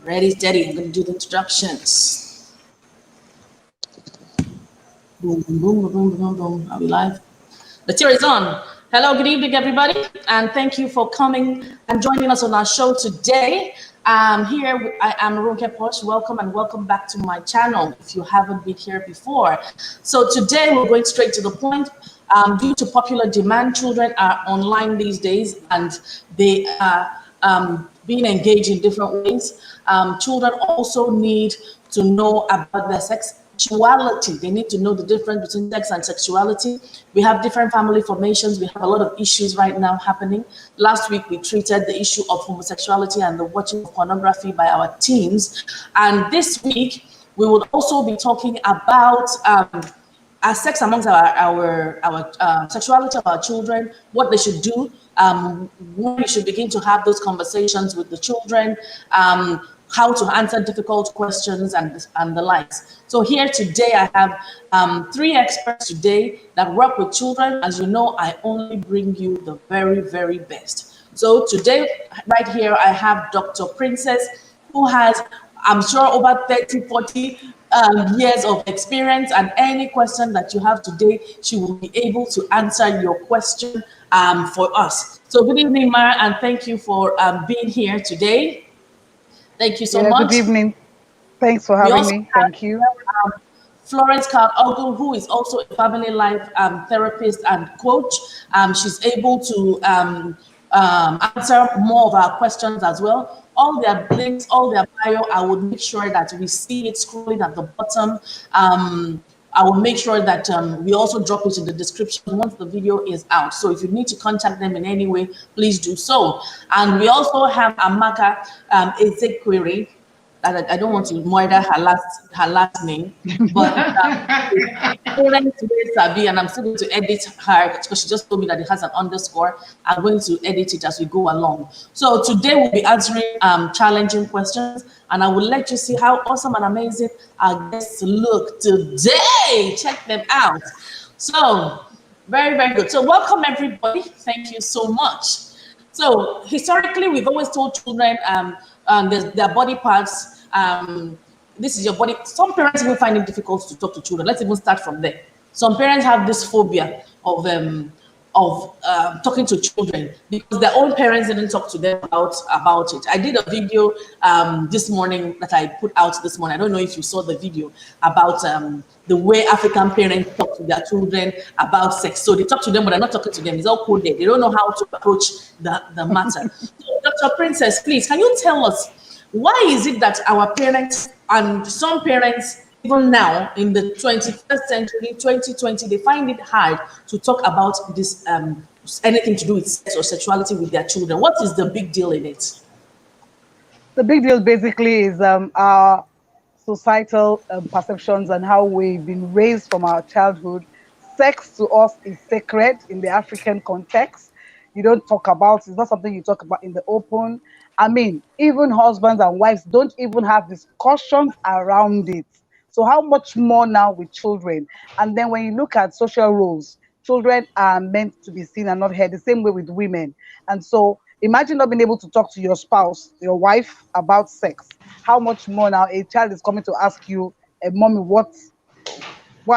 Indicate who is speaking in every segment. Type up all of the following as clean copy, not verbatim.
Speaker 1: Ready, steady. I'm going to do the introductions. Boom, boom, boom, boom, boom, boom, boom. Are we live? The tier is on. Hello, good evening, everybody, and thank you for coming and joining us on our show today. Here I am, RonkePosh. Welcome and welcome back to my channel if you haven't been here before. So today we're going straight to the point. Due to popular demand, children are online these days and they are being engaged in different ways. Children also need to know about their sexuality. They need to know the difference between sex and sexuality. We have different family formations. We have a lot of issues right now happening. Last week, we treated the issue of homosexuality and the watching of pornography by our teens. And this week, we will also be talking about sex amongst our sexuality of our children, what they should do, when we should begin to have those conversations with the children, how to answer difficult questions and the likes. So here today I have 3 experts today that work with children. As you know, I only bring you the very, very best. So today, right here, I have Dr. Princess, who has, I'm sure, over 30, 40 years of experience, and any question that you have today, she will be able to answer your question for us. So good evening, Mara, and thank you for being here today. Thank you so much.
Speaker 2: Good evening. Thanks for having me. Thank you.
Speaker 1: Florence Carl-Ogle, who is also a family life therapist and coach. She's able to answer more of our questions as well. All their links, all their bio, I would make sure that we see it scrolling at the bottom. I will make sure that we also drop it in the description once the video is out. So if you need to contact them in any way, please do so. And we also have Amaka Ezekwiri. I don't want to murder her last name, but Sabi, and I'm still going to edit her because she just told me that it has an underscore. I'm going to edit it as we go along. So today we'll be answering challenging questions, and I will let you see how awesome and amazing our guests look today. Check them out. So very, very good. So welcome everybody. Thank you so much. So historically, we've always told children their body parts. This is your body. Some parents even find it difficult to talk to children. Let's even start from there. Some parents have this phobia of talking to children because their own parents didn't talk to them about it. I did a video this morning that I put out this morning. I don't know if you saw the video about the way African parents talk to their children about sex. So they talk to them, but they're not talking to them. It's all coded. They don't know how to approach the matter. So, Dr. Princess, please, can you tell us why is it that our parents and some parents, even now in the 21st century, 2020, they find it hard to talk about this, anything to do with sex or sexuality with their children? What is the big deal in it?
Speaker 2: The big deal basically is our societal perceptions and how we've been raised from our childhood. Sex to us is sacred in the African context. You don't talk about, it's not something you talk about in the open. I mean, even husbands and wives don't even have discussions around it. So how much more now with children? And then when you look at social roles, children are meant to be seen and not heard, the same way with women. And so imagine not being able to talk to your spouse, your wife, about sex. How much more now a child is coming to ask you, mommy, why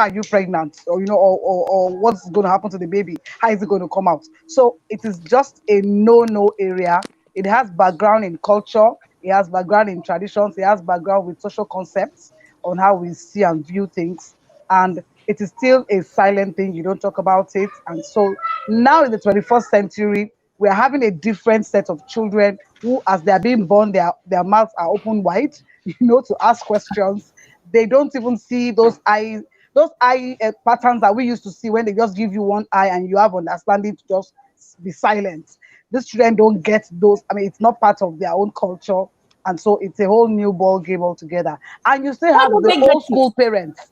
Speaker 2: are you pregnant? Or, or what's going to happen to the baby? How is it going to come out? So it is just a no-no area. It has background in culture. It has background in traditions. It has background with social concepts on how we see and view things. And it is still a silent thing. You don't talk about it. And so now in the 21st century, we are having a different set of children who, as they are being born, their mouths are open wide, to ask questions. They don't even see those eye patterns that we used to see when they just give you one eye and you have understanding to just be silent. These children don't get those. I mean, it's not part of their own culture. And so it's a whole new ball game altogether. And you still have the old school parents.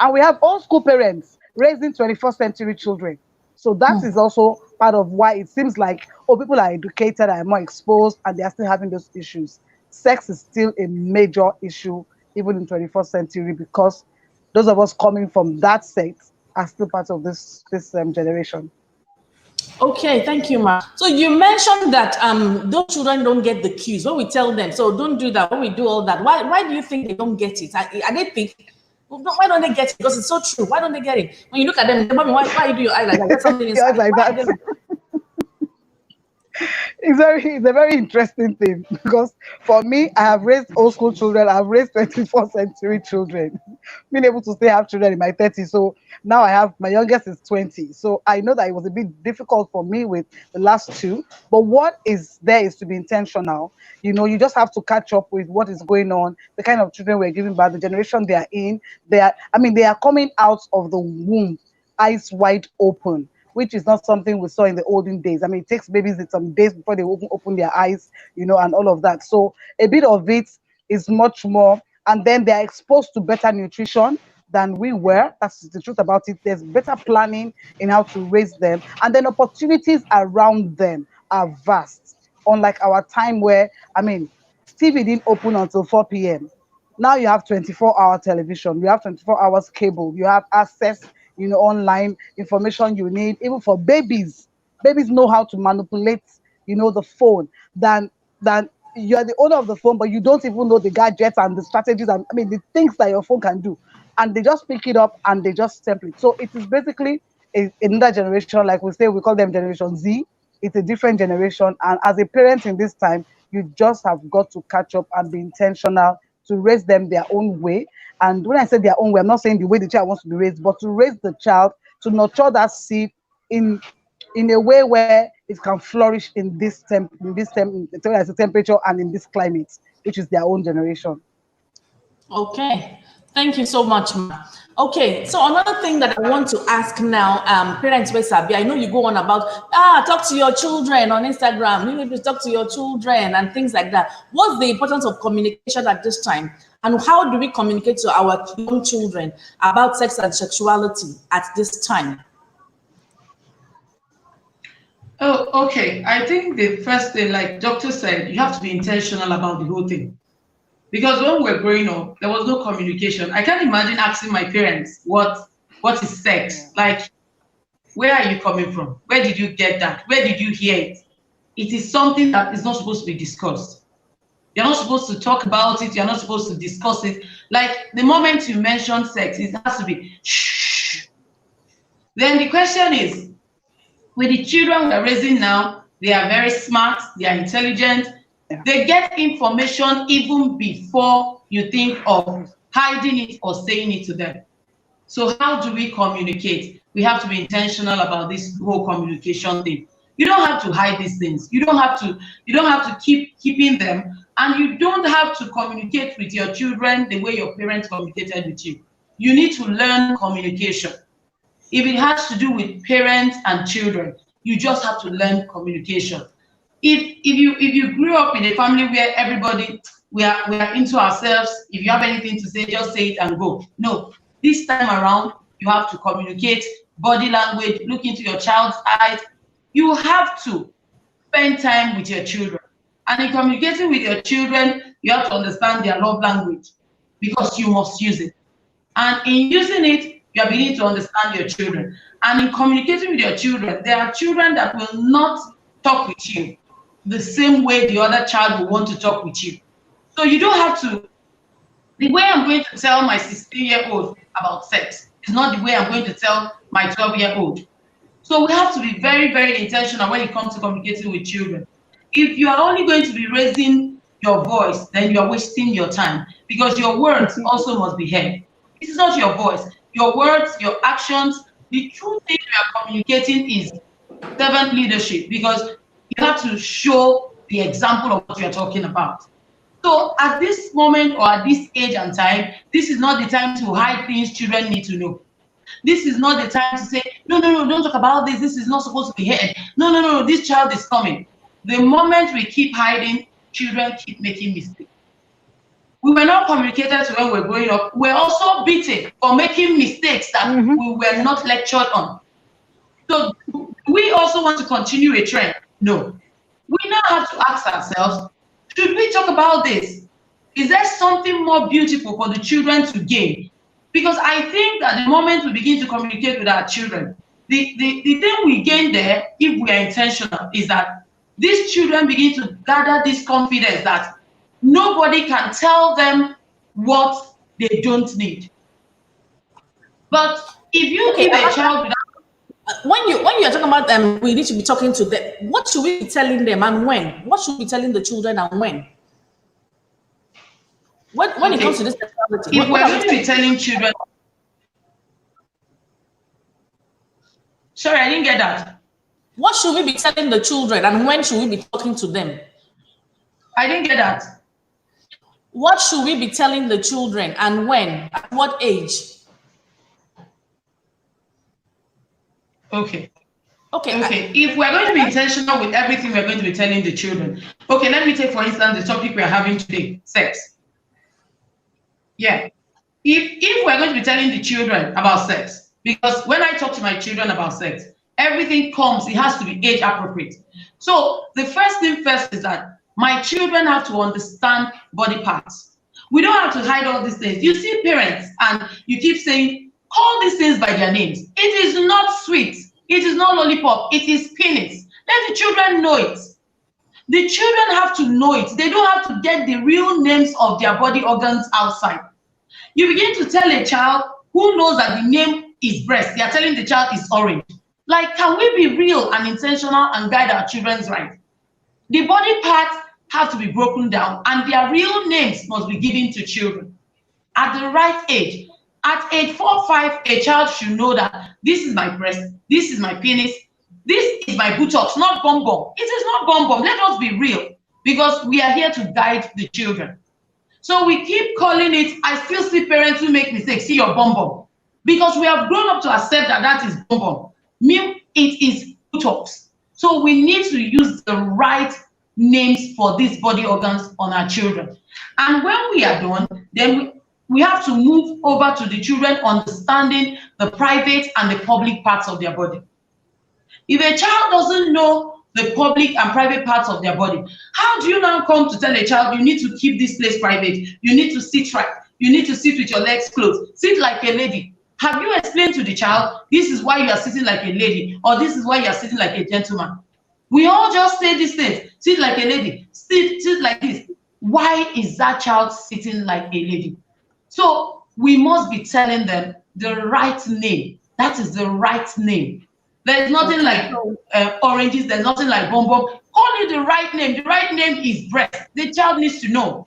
Speaker 2: And we have old school parents raising 21st century children. So that is also part of why it seems like, people are educated, are more exposed, and they are still having those issues. Sex is still a major issue, even in 21st century, because those of us coming from that set are still part of this generation.
Speaker 1: Okay, thank you, Ma. So you mentioned that those children don't get the cues when we tell them. So don't do that. When we do all that, why do you think they don't get it? Are they think? Why don't they get it? Because it's so true. Why don't they get it? When you look at them, they, Mommy, why you do your eye like that? There's something
Speaker 2: Yes,
Speaker 1: inside.
Speaker 2: like
Speaker 1: Why are
Speaker 2: that.
Speaker 1: they like,
Speaker 2: It's a very interesting thing because for me, I have raised old school children, I've raised 21st century children, being able to still have children in my 30s. So now I have my youngest is 20. So I know that it was a bit difficult for me with the last two. But what is there is to be intentional. You know, you just have to catch up with what is going on, the kind of children we're giving back, the generation they are in. They are coming out of the womb eyes wide open, which is not something we saw in the olden days. I mean, it takes babies some days before they open their eyes, you know, and all of that. So a bit of it is much more. And then they're exposed to better nutrition than we were. That's the truth about it. There's better planning in how to raise them. And then opportunities around them are vast. Unlike our time where, I mean, TV didn't open until 4 p.m. Now you have 24-hour television, you have 24 hours cable, you have access, you know, online information you need. Even for babies, babies know how to manipulate, you know, the phone than you're the owner of the phone, but you don't even know the gadgets and the strategies and, I mean, the things that your phone can do. And they just pick it up and they just template. So it is basically another generation, like we say, we call them Generation Z. It's a different generation. And as a parent in this time, you just have got to catch up and be intentional to raise them their own way. And when I say their own way, I'm not saying the way the child wants to be raised, but to raise the child, to nurture that seed in in a way where it can flourish in this temperature and in this climate, which is their own generation.
Speaker 1: okay? Thank you so much, Ma. Okay, so another thing that I want to ask now, parents, I know you go on about talk to your children on Instagram. You need to talk to your children and things like that. What's the importance of communication at this time, and how do we communicate to our young children about sex and sexuality at this time?
Speaker 3: Oh, okay. I think the first thing, like doctor said, you have to be intentional about the whole thing. Because when we're growing up, there was no communication. I can't imagine asking my parents what is sex. Like, where are you coming from? Where did you get that? Where did you hear it? It is something that is not supposed to be discussed. You're not supposed to talk about it. You're not supposed to discuss it. Like the moment you mention sex, it has to be shh. Then the question is, with the children we're raising now, they are very smart, they are intelligent,
Speaker 2: Yeah.
Speaker 3: they get information even before you think of hiding it or saying it to them. So how do we communicate? We have to be intentional about this whole communication thing. You don't have to hide these things. You don't have to keep keeping them, and you don't have to communicate with your children the way your parents communicated with you. You need to learn communication. If it has to do with parents and children, you just have to learn communication. If you grew up in a family where everybody we are into ourselves, if you have anything to say, just say it and go. No, this time around, you have to communicate, body language, look into your child's eyes. You have to spend time with your children. And in communicating with your children, you have to understand their love language because you must use it. And in using it, you are beginning to understand your children. And in communicating with your children, there are children that will not talk with you the same way the other child will want to talk with you. So you don't have to, the way I'm going to tell my 16-year-old about sex is not the way I'm going to tell my 12-year-old. So we have to be very, very intentional when it comes to communicating with children. If you are only going to be raising your voice, then you are wasting your time because your words also must be heard. This is not your voice. Your words, your actions, the true thing you are communicating is servant leadership because you have to show the example of what you are talking about. So at this moment or at this age and time, this is not the time to hide things children need to know. This is not the time to say, no, no, no, don't talk about this. This is not supposed to be heard. No, no, no, this child is coming. The moment we keep hiding, children keep making mistakes. We were not communicated to when we were growing up. We're also beaten for making mistakes that we were not lectured on. So do we also want to continue a trend? No. We now have to ask ourselves, should we talk about this? Is there something more beautiful for the children to gain? Because I think that the moment we begin to communicate with our children, the thing we gain there, if we are intentional, is that these children begin to gather this confidence that nobody can tell them what they don't need. But if you give a child without
Speaker 1: when you are talking about them, we need to be talking to them. What should we be telling them and when? What should we be telling the children and when? When it comes to this sexuality,
Speaker 3: if we're going to be telling children, sorry, I didn't get that.
Speaker 1: What should we be telling the children and when should we be talking to them?
Speaker 3: I didn't get that.
Speaker 1: What should we be telling the children and when? At what age?
Speaker 3: Okay.
Speaker 1: If
Speaker 3: we're going to be intentional with everything we're going to be telling the children. Okay, let me take, for instance, the topic we're having today, sex. Yeah. If we're going to be telling the children about sex, because when I talk to my children about sex, everything it has to be age appropriate. So the first thing first is that my children have to understand body parts. We don't have to hide all these things. You see parents and you keep saying, call these things by their names. It is not sweet. It is not lollipop. It is penis. Let the children know it. The children have to know it. They don't have to get the real names of their body organs outside. You begin to tell a child who knows that the name is breast. They are telling the child is orange. Like, can we be real and intentional and guide our children's right? The body parts have to be broken down and their real names must be given to children at the right age. At age 4, 5, a child should know that this is my breast, this is my penis, this is my buttocks, not bum bum. It is not bum bum. Let us be real, because we are here to guide the children. So we keep calling it. I still see parents who make mistakes. See your bum bum, because we have grown up to accept that that is bum bum. It is buttocks. So we need to use the right names for these body organs on our children. And when we are done, then we have to move over to the children understanding the private and the public parts of their body. If a child doesn't know the public and private parts of their body, how do you now come to tell a child you need to keep this place private? You need to sit right. You need to sit with your legs closed. Sit like a lady. Have you explained to the child, this is why you are sitting like a lady, or this is why you are sitting like a gentleman? We all just say these things. Sit like a lady. Sit like this. Why is that child sitting like a lady? So we must be telling them the right name. That is the right name. There's nothing like oranges. There's nothing like bum bum. Call it the right name. The right name is breast. The child needs to know.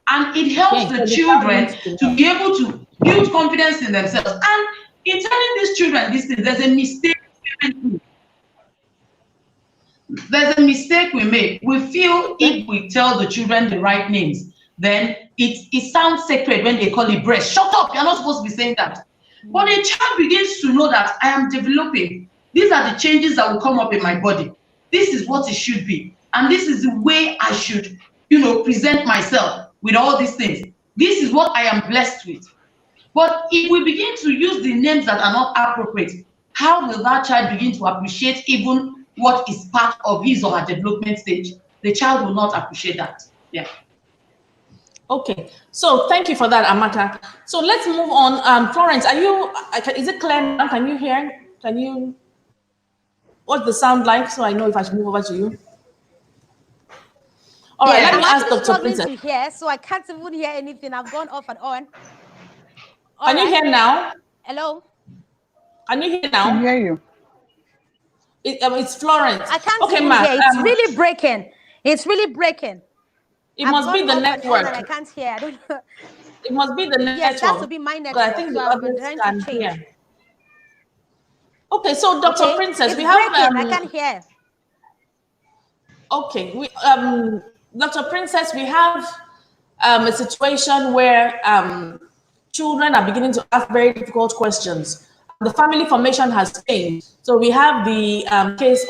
Speaker 3: And it helps the children to be able to build confidence in themselves. And in telling these children these things, there's a mistake. There's a mistake we make. We feel if we tell the children the right names, then it sounds sacred when they call it breast. Shut up, you're not supposed to be saying that. But a child begins to know that I am developing. These are the changes that will come up in my body. This is what it should be. And this is the way I should, present myself with all these things. This is what I am blessed with. But if we begin to use the names that are not appropriate, how will that child begin to appreciate even what is part of his or her development stage? The child will not appreciate that. Yeah.
Speaker 1: Okay, so thank you for that, Amaka. So let's move on. Florence, is it clear now? Can you hear? What's the sound like? So I know if I should move over to you. All right, let me ask Dr. Princess.
Speaker 4: To hear, so I can't even hear anything. I've gone off and on.
Speaker 1: Can you hear now?
Speaker 4: Hello?
Speaker 1: Can you hear now?
Speaker 2: I can hear you.
Speaker 1: It's Florence.
Speaker 4: I can't even hear. It's really breaking. It's really breaking.
Speaker 1: It must be the network.
Speaker 4: I can't hear. I don't know.
Speaker 1: It must be the network.
Speaker 4: Yes, that would be my network.
Speaker 1: I think
Speaker 4: so
Speaker 1: the others can hear. Okay, so Dr.
Speaker 4: Okay.
Speaker 1: Princess,
Speaker 4: it's
Speaker 1: we have.
Speaker 4: I can't hear.
Speaker 1: Okay, Dr. Princess, we have a situation where children are beginning to ask very difficult questions. The family formation has changed. So we have the case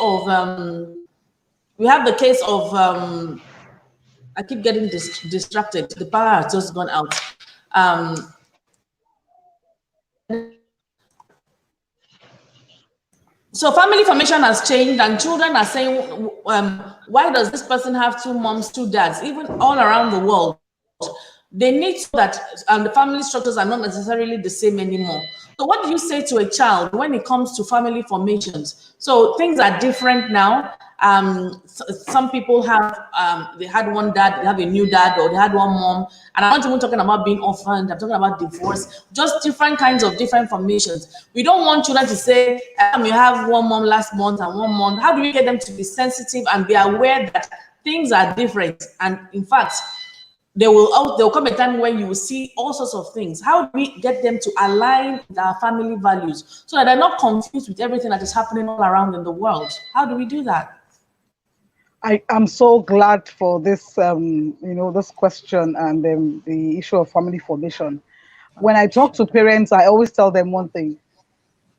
Speaker 1: of I keep getting distracted. The power has just gone out. So family formation has changed, and children are saying, why does this person have 2 moms, 2 dads? Even all around the world, they need so that the family structures are not necessarily the same anymore. So what do you say to a child when it comes to family formations? So things are different now. Some people have they had one dad, they have a new dad, or they had one mom. And I'm not even talking about being orphaned, I'm talking about divorce, just different kinds of different formations. We don't want children to say, you have one mom last month and one month. How do we get them to be sensitive and be aware that things are different? And in fact, there will come a time when you will see all sorts of things. How do we get them to align with our family values so that they're not confused with everything that is happening all around in the world? How do we do that?
Speaker 2: I am so glad for this, this question and the issue of family formation. When I talk to parents, I always tell them one thing.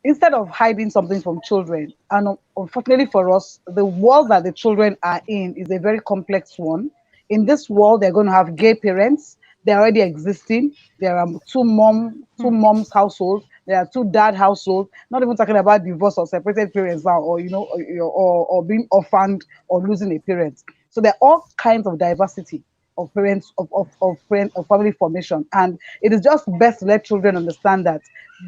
Speaker 2: Instead of hiding something from children, and unfortunately for us, the world that the children are in is a very complex one. In this world, they're going to have gay parents. They're already existing. There are two moms households. There are two dad households. Not even talking about divorce or separated parents now, or being orphaned or losing a parent. So there are all kinds of diversity of parents of family formation, and it is just best to let children understand that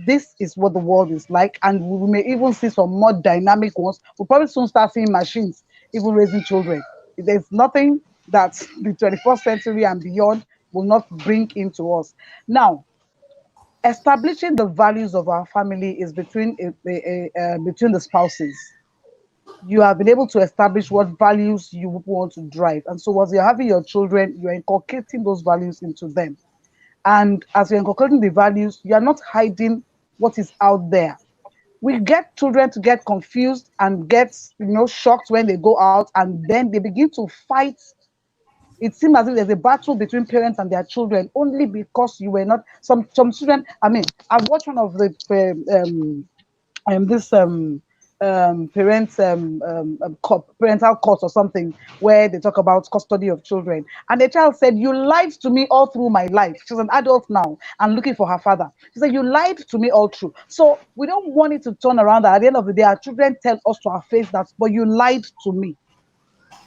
Speaker 2: this is what the world is like, and we may even see some more dynamic ones. We'll probably soon start seeing machines even raising children. There's nothing that the 21st century and beyond will not bring into us. Now, establishing the values of our family is between the spouses. You have been able to establish what values you want to drive, and so as you're having your children, you're inculcating those values into them. And as you're inculcating the values, you're not hiding what is out there. We get children to get confused and get shocked when they go out, and then they begin to fight. It seems as if there's a battle between parents and their children only because you were not some children. I mean, I've watched one of the this parents parental court or something, where they talk about custody of children, and the child said, "You lied to me all through my life." She's an adult now and looking for her father. She said, "You lied to me all through." So we don't want it to turn around that at the end of the day our children tell us to our face that, "But you lied to me."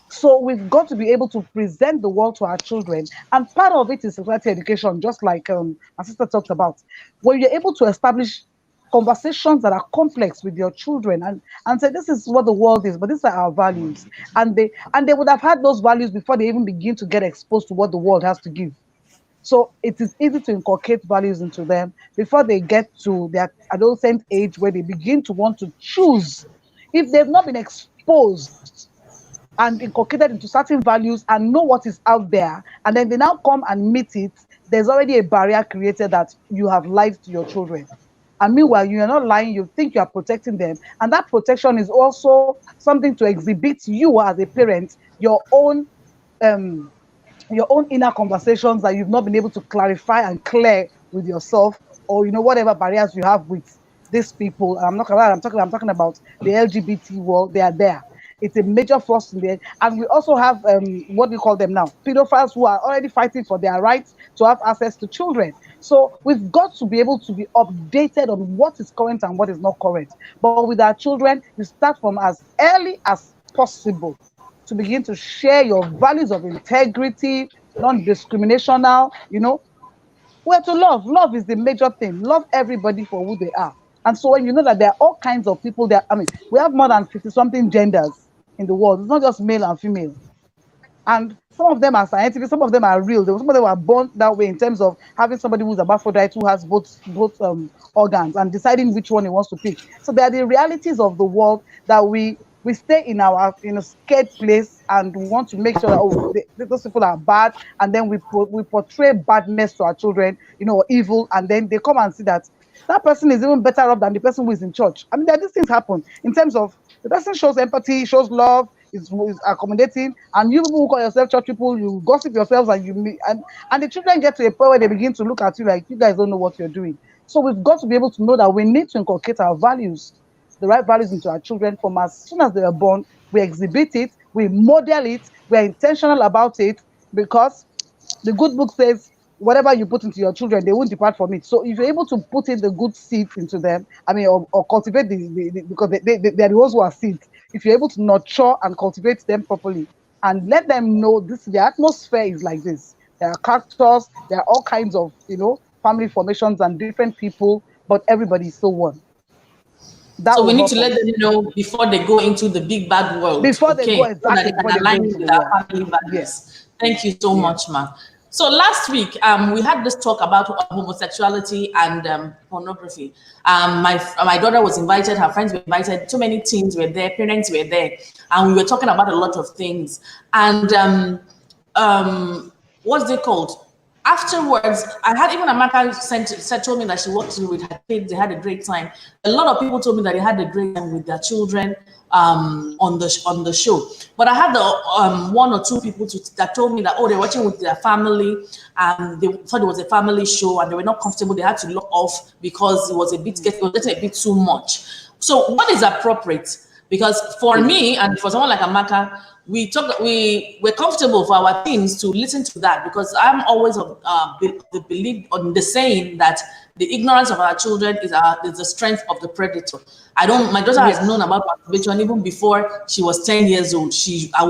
Speaker 2: So we've got to be able to present the world to our children, and part of it is sexuality education, just like my sister talked about, where you're able to establish conversations that are complex with your children, and say, this is what the world is, but these are our values, and they would have had those values before they even begin to get exposed to what the world has to give. So it is easy to inculcate values into them before they get to their adolescent age, where they begin to want to choose. If they've not been exposed and inculcated into certain values and know what is out there, and then they now come and meet it, there's already a barrier created that you have lied to your children. And meanwhile, you are not lying, you think you are protecting them. And that protection is also something to exhibit you as a parent, um, your own inner conversations that you've not been able to clarify and clear with yourself, or whatever barriers you have with these people. I'm talking about the LGBT world. They are there. It's a major force in there. And we also have what we call them now, pedophiles, who are already fighting for their rights to have access to children. So we've got to be able to be updated on what is current and what is not current. But with our children, you start from as early as possible to begin to share your values of integrity, non-discriminational, where to love. Love is the major thing. Love everybody for who they are. And so when you know that there are all kinds of people there, I mean, we have more than 50 something genders in the world. It's not just male and female. And some of them are scientific, some of them are real. Some of them are born that way, in terms of having somebody who's a hermaphrodite, who has both organs, and deciding which one he wants to pick. So there are the realities of the world that we stay in a scared place, and we want to make sure that those people are bad, and then we portray badness to our children, or evil, and then they come and see that that person is even better off than the person who is in church. I mean, these things happen in terms of the person shows empathy, shows love, is accommodating, and you people who call yourself church people, you gossip yourselves, and the children get to a point where they begin to look at you like you guys don't know what you're doing. So we've got to be able to know that we need to inculcate our values, the right values, into our children from as soon as they are born. We exhibit it, we model it, we're intentional about it, because the good book says whatever you put into your children, they won't depart from it. So if you're able to put in the good seeds into them, I mean, or cultivate because they're the ones who are seeds. If you're able to nurture and cultivate them properly, and let them know the atmosphere is like this, there are characters, there are all kinds of, family formations and different people, but everybody is still one. That
Speaker 1: So we
Speaker 2: will
Speaker 1: need
Speaker 2: help
Speaker 1: to let
Speaker 2: us.
Speaker 1: them know before they go into the big bad world,
Speaker 2: Before they go,
Speaker 1: okay? So that
Speaker 2: exactly,
Speaker 1: they
Speaker 2: before
Speaker 1: can
Speaker 2: they go
Speaker 1: align
Speaker 2: into the
Speaker 1: with our
Speaker 2: world.
Speaker 1: family
Speaker 2: Yeah.
Speaker 1: values. Thank you so
Speaker 2: Yeah.
Speaker 1: much, ma. So last week, we had this talk about homosexuality and pornography. My daughter was invited, her friends were invited, too many teens were there, parents were there, and we were talking about a lot of things. And what's it called? Afterwards, I had even Amaka told me that she walked through with her kids. They had a great time. A lot of people told me that they had a great time with their children on the show. But I had the one or two people that told me that they're watching with their family and they thought it was a family show and they were not comfortable. They had to log off because it was getting a bit too much. So what is appropriate? Because for me and for someone like Amaka, we're comfortable for our teens to listen to that because I'm always of the belief on the saying that the ignorance of our children is the strength of the predator. My daughter has known about masturbation even before she was 10 years old.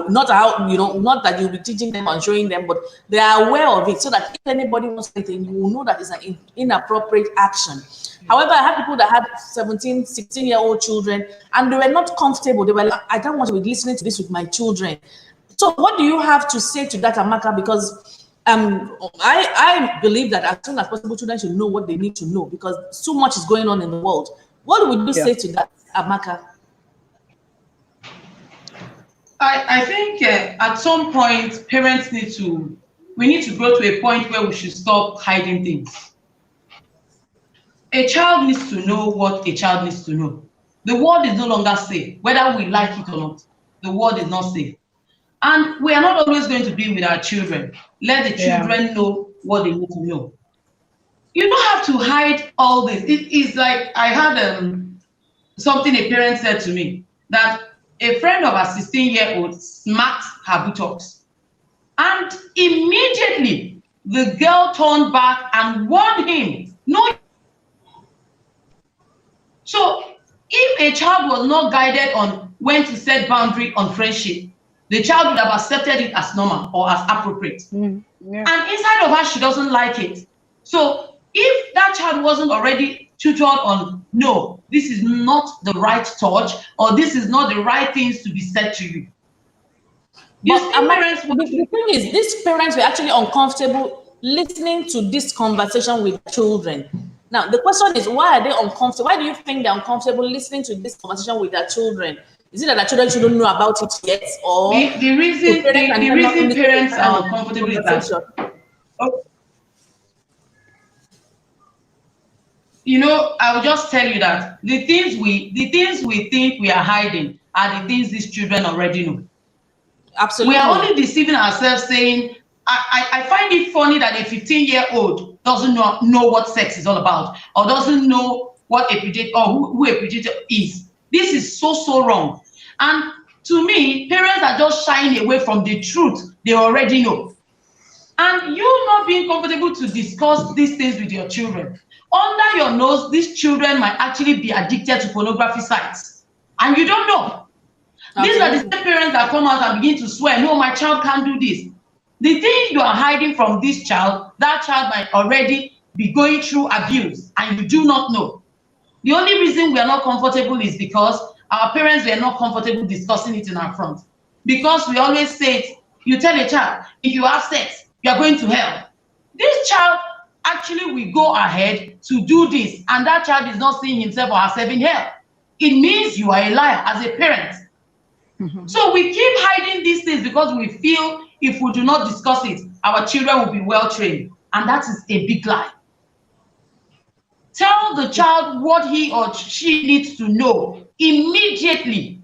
Speaker 1: Not that you'll be teaching them and showing them, but they are aware of it so that if anybody wants anything, you will know that it's an inappropriate action. However, I had people that had 17, 16-year-old children and they were not comfortable. They were like, I don't want to be listening to this with my children. So what do you have to say to that, Amaka? Because I believe that as soon as possible, children should know what they need to know because so much is going on in the world. What would you say to that, Amaka?
Speaker 3: I think at some point, parents we need to grow to a point where we should stop hiding things. A child needs to know what a child needs to know. The world is no longer safe, whether we like it or not. The world is not safe. And we are not always going to be with our children. Let the children know what they need to know. You don't have to hide all this. It is like I had something a parent said to me that a friend of a 16-year-old smacked her buttocks. And immediately the girl turned back and warned him, no. So if a child was not guided on when to set boundary on friendship, the child would have accepted it as normal or as appropriate. And inside of her, she doesn't like it. So if that child wasn't already tutored on, no, this is not the right touch, or this is not the right things to be said to you.
Speaker 1: The thing is, these parents were actually uncomfortable listening to this conversation with children. Now, the question is, why are they uncomfortable? Why do you think they're uncomfortable listening to this conversation with their children? Is it that their children shouldn't know about it yet? Or
Speaker 3: the reason parents are uncomfortable is that, I will just tell you that the things we think we are hiding are the things these children already know.
Speaker 1: Absolutely.
Speaker 3: We are only deceiving ourselves saying, I find it funny that a 15-year-old doesn't know what sex is all about, or doesn't know what a predator or who a predator is. This is so wrong. And to me, parents are just shying away from the truth they already know. And you not being comfortable to discuss these things with your children. Under your nose, these children might actually be addicted to pornography sites. And you don't know. Absolutely. These are the same parents that come out and begin to swear, no, my child can't do this. The thing you are hiding from this child, that child might already be going through abuse and you do not know. The only reason we are not comfortable is because our parents were not comfortable discussing it in our front. Because we always say it, you tell a child, if you have sex, you are going to hell. This child actually will go ahead to do this, and that child is not seeing himself or herself in hell. It means you are a liar as a parent. So we keep hiding these things because we feel if we do not discuss it, our children will be well trained. And that is a big lie. Tell the child what he or she needs to know immediately.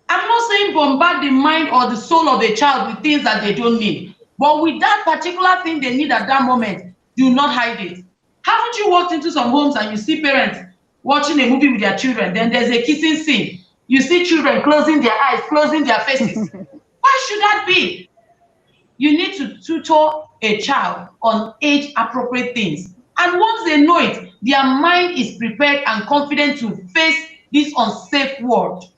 Speaker 3: I'm not saying bombard the mind or the soul of a child with things that they don't need. But with that particular thing they need at that moment, do not hide it. Haven't you walked into some homes and you see parents watching a movie with their children, then there's a kissing scene. You see children closing their eyes, closing their faces. Why should that be? You need to tutor a child on age-appropriate things. And once they know it, their mind is prepared and confident to face this unsafe world.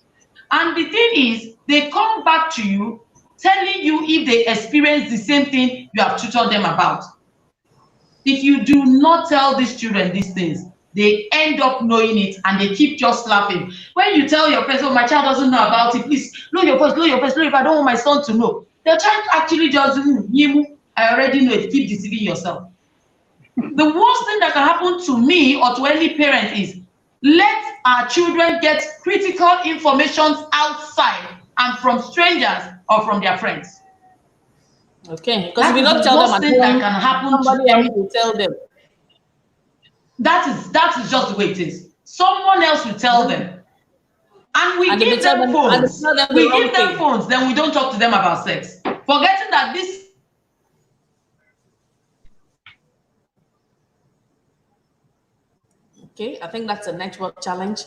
Speaker 3: And the thing is, they come back to you telling you if they experience the same thing you have tutored them about. If you do not tell these children these things, they end up knowing it and they keep just laughing. When you tell your parents, oh, my child doesn't know about it, please lower your voice, lower your voice, lower your voice, I don't want my son to know. The child actually just, I already know it, keep deceiving yourself. The worst thing that can happen to me or to any parent is let our children get critical information outside and from strangers or from their friends.
Speaker 1: Okay, because if you don't tell them at
Speaker 3: home, that can happen
Speaker 1: somebody else will tell them.
Speaker 3: That is just the way it is. Someone else will tell them. And we give them phones. We give them phones, then we don't talk to them about sex. Forgetting that this.
Speaker 1: Okay, I think that's a network challenge.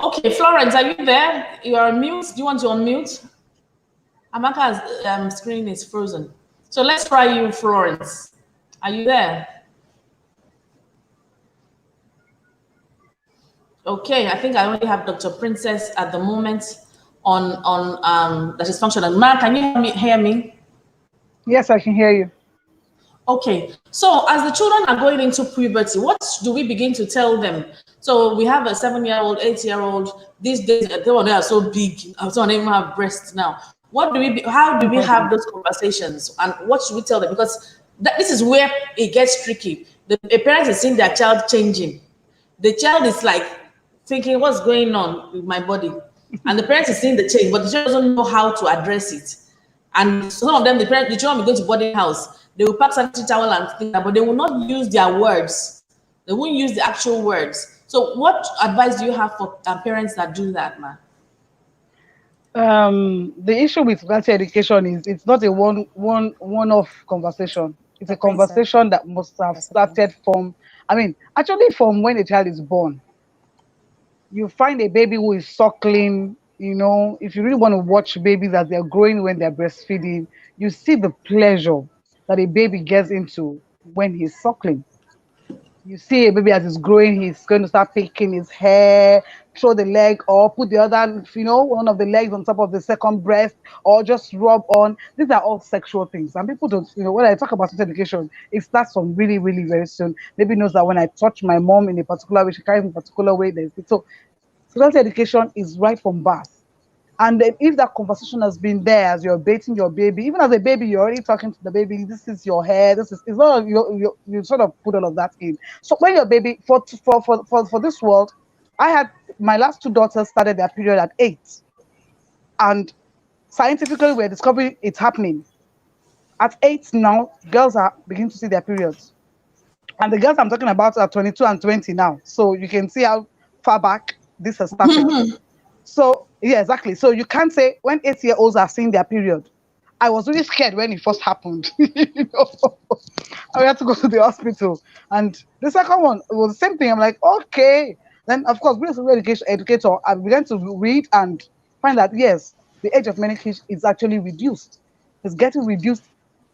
Speaker 1: Okay, Florence, are you there? You are on mute. Do you want to unmute? Amaka's screen is frozen. So let's try you, Florence. Are you there? Okay, I think I only have Dr. Princess at the moment on that is functional. Mark, can you hear me?
Speaker 2: Yes, I can hear you.
Speaker 1: Okay, so as the children are going into puberty, what do we begin to tell them? So we have a 7-year-old, 8-year-old. These days, they are so big. I don't even have breasts now. How do we have those conversations, and what should we tell them? Because this is where it gets tricky. The parents is seeing their child changing. The child is like thinking, what's going on with my body? And the parents is seeing the change, but the child doesn't know how to address it. And some of them, the children will go to boarding house. They will pack sanitary towel and things, but they will not use their words. They won't use the actual words. So what advice do you have for parents that do that, man?
Speaker 2: The issue with sexuality education is it's not a one-off conversation. It's a conversation that must have started from, actually from when a child is born. You find a baby who is suckling, if you really want to watch babies as they're growing when they're breastfeeding, you see the pleasure that a baby gets into when he's suckling. You see a baby as he's growing, he's going to start picking his hair, throw the leg or put the other, one of the legs on top of the second breast, or just rub on. These are all sexual things. And people don't, when I talk about sex education, it starts from really, really very soon. Baby knows that when I touch my mom in a particular way, she carries in a particular way. So sexuality education is right from birth. And then if that conversation has been there as you're bathing your baby, even as a baby, you're already talking to the baby, this is your hair, it's not, you sort of put all of that in. So when your baby, for this world, I had my last 2 daughters started their period at 8. And scientifically, we're discovering it's happening. At 8 now, girls are beginning to see their periods. And the girls I'm talking about are 22 and 20 now. So you can see how far back this has started. So, yeah, exactly. So you can't say when 8-year-olds are seeing their period. I was really scared when it first happened. I had to go to the hospital. And the second one was the same thing. I'm like, okay. Then, of course, being a sexual educator, I began to read and find that, yes, the age of menarche is actually reduced. It's getting reduced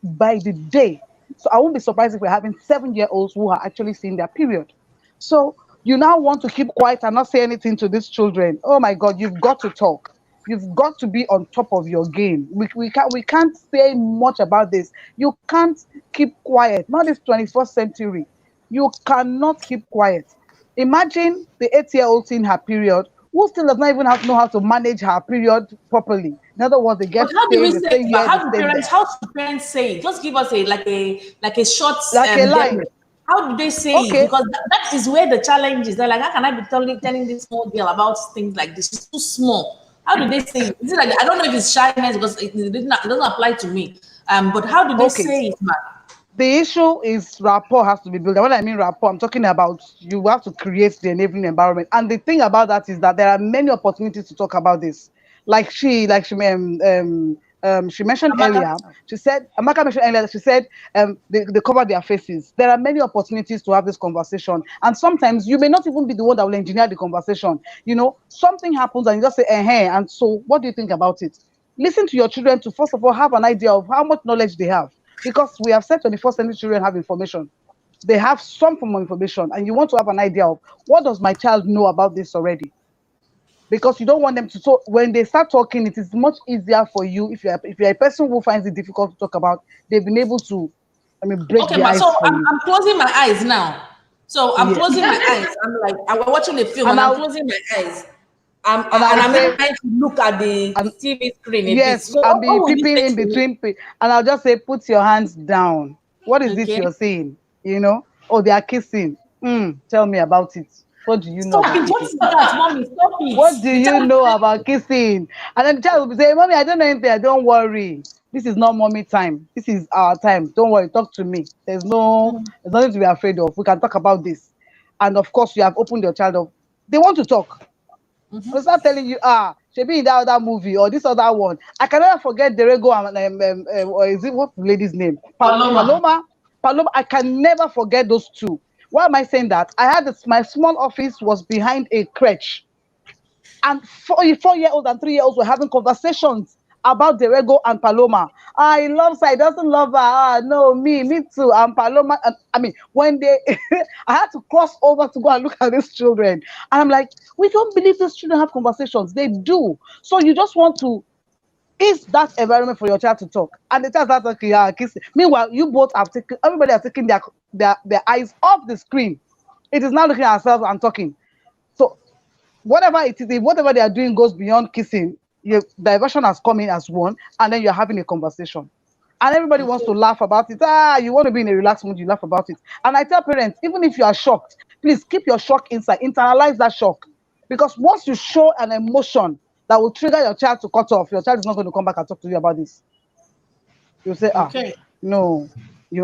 Speaker 2: by the day. So I won't be surprised if we're having 7-year-olds who are actually seeing their period. So you now want to keep quiet and not say anything to these children. Oh my God, you've got to talk. You've got to be on top of your game. We can't say much about this. You can't keep quiet. Not this 21st century. You cannot keep quiet. Imagine the 8-year-old seeing her period, who still does not even know how to manage her period properly. In other words, they get
Speaker 1: how do we say
Speaker 2: here,
Speaker 1: how should parents say it? Just give us a short
Speaker 2: a line.
Speaker 1: How do they say it? Because that is where the challenge is. They're like, how can I be telling this small girl about things like this? She's too small. How do they say it? Is it like, I don't know if it's shyness because it doesn't apply to me. But how do they say it, man?
Speaker 2: The issue is rapport has to be built. And when I mean rapport, I'm talking about you have to create the enabling environment. And the thing about that is that there are many opportunities to talk about this. She mentioned earlier. She said, Amaka mentioned earlier, she said they cover their faces. There are many opportunities to have this conversation. And sometimes you may not even be the one that will engineer the conversation. Something happens and you just say, and so what do you think about it? Listen to your children to, first of all, have an idea of how much knowledge they have. Because we have said 21st century children have information. They have some form of information. And you want to have an idea of what does my child know about this already? because you don't want them to. So when they start talking, it is much easier for you if you're a person who finds it difficult to talk about. They've been able to, I mean, break
Speaker 1: Okay,
Speaker 2: the
Speaker 1: ma.
Speaker 2: ice
Speaker 1: So
Speaker 2: for you.
Speaker 1: I'm closing my eyes now. So I'm
Speaker 2: Yes,
Speaker 1: closing my eyes. I'm like I'm watching the film
Speaker 2: and
Speaker 1: and I'm
Speaker 2: I'll
Speaker 1: closing my eyes.
Speaker 2: and
Speaker 1: I'm
Speaker 2: say,
Speaker 1: even trying to look at the
Speaker 2: and
Speaker 1: TV screen a bit.
Speaker 2: yes,
Speaker 1: So
Speaker 2: I'll be
Speaker 1: what will you
Speaker 2: peeping
Speaker 1: say
Speaker 2: in
Speaker 1: to me?
Speaker 2: between, and I'll just say, put your hands down. What is this
Speaker 1: Okay.
Speaker 2: you're saying? You know? Oh, they are kissing. Tell me about it. What do you know
Speaker 1: Stop
Speaker 2: about
Speaker 1: it. What
Speaker 2: kissing?
Speaker 1: is that, mommy? Stop
Speaker 2: What
Speaker 1: it.
Speaker 2: do
Speaker 1: The
Speaker 2: you
Speaker 1: child
Speaker 2: know about kissing? And then the child will be saying, Mommy, I don't know anything. Don't worry. This is not mommy time. This is our time. Don't worry. Talk to me. There's nothing to be afraid of. We can talk about this. And of course, you have opened your child up. They want to talk. I'll start telling you, she'll be in that other movie or this other one. I can never forget Derego and or is it what's the lady's name?
Speaker 3: Paloma.
Speaker 2: Paloma. I can never forget those two. Why am I saying that? I had this, my small office was behind a crèche, and 4-year-olds and 3-year-olds were having conversations about Derego and Paloma. He loves her, he doesn't love her. No, me too. And Paloma. And, I mean, when they, I had to cross over to go and look at these children, and I'm like, we don't believe these children have conversations. They do. So you just want to is that environment for your child to talk, and the child starts talking, kissing. Meanwhile, you both have taken, everybody has taken their eyes off the screen. It is now looking at ourselves and talking. So whatever it is, if whatever they are doing goes beyond kissing, your diversion has come in as one, and then you're having a conversation. And everybody wants to laugh about it. You want to be in a relaxed mood, you laugh about it. And I tell parents, even if you are shocked, please keep your shock inside, internalize that shock. Because once you show an emotion that will trigger your child to cut off, your child is not going to come back and talk to you about this. You'll say,
Speaker 1: Okay.
Speaker 2: no.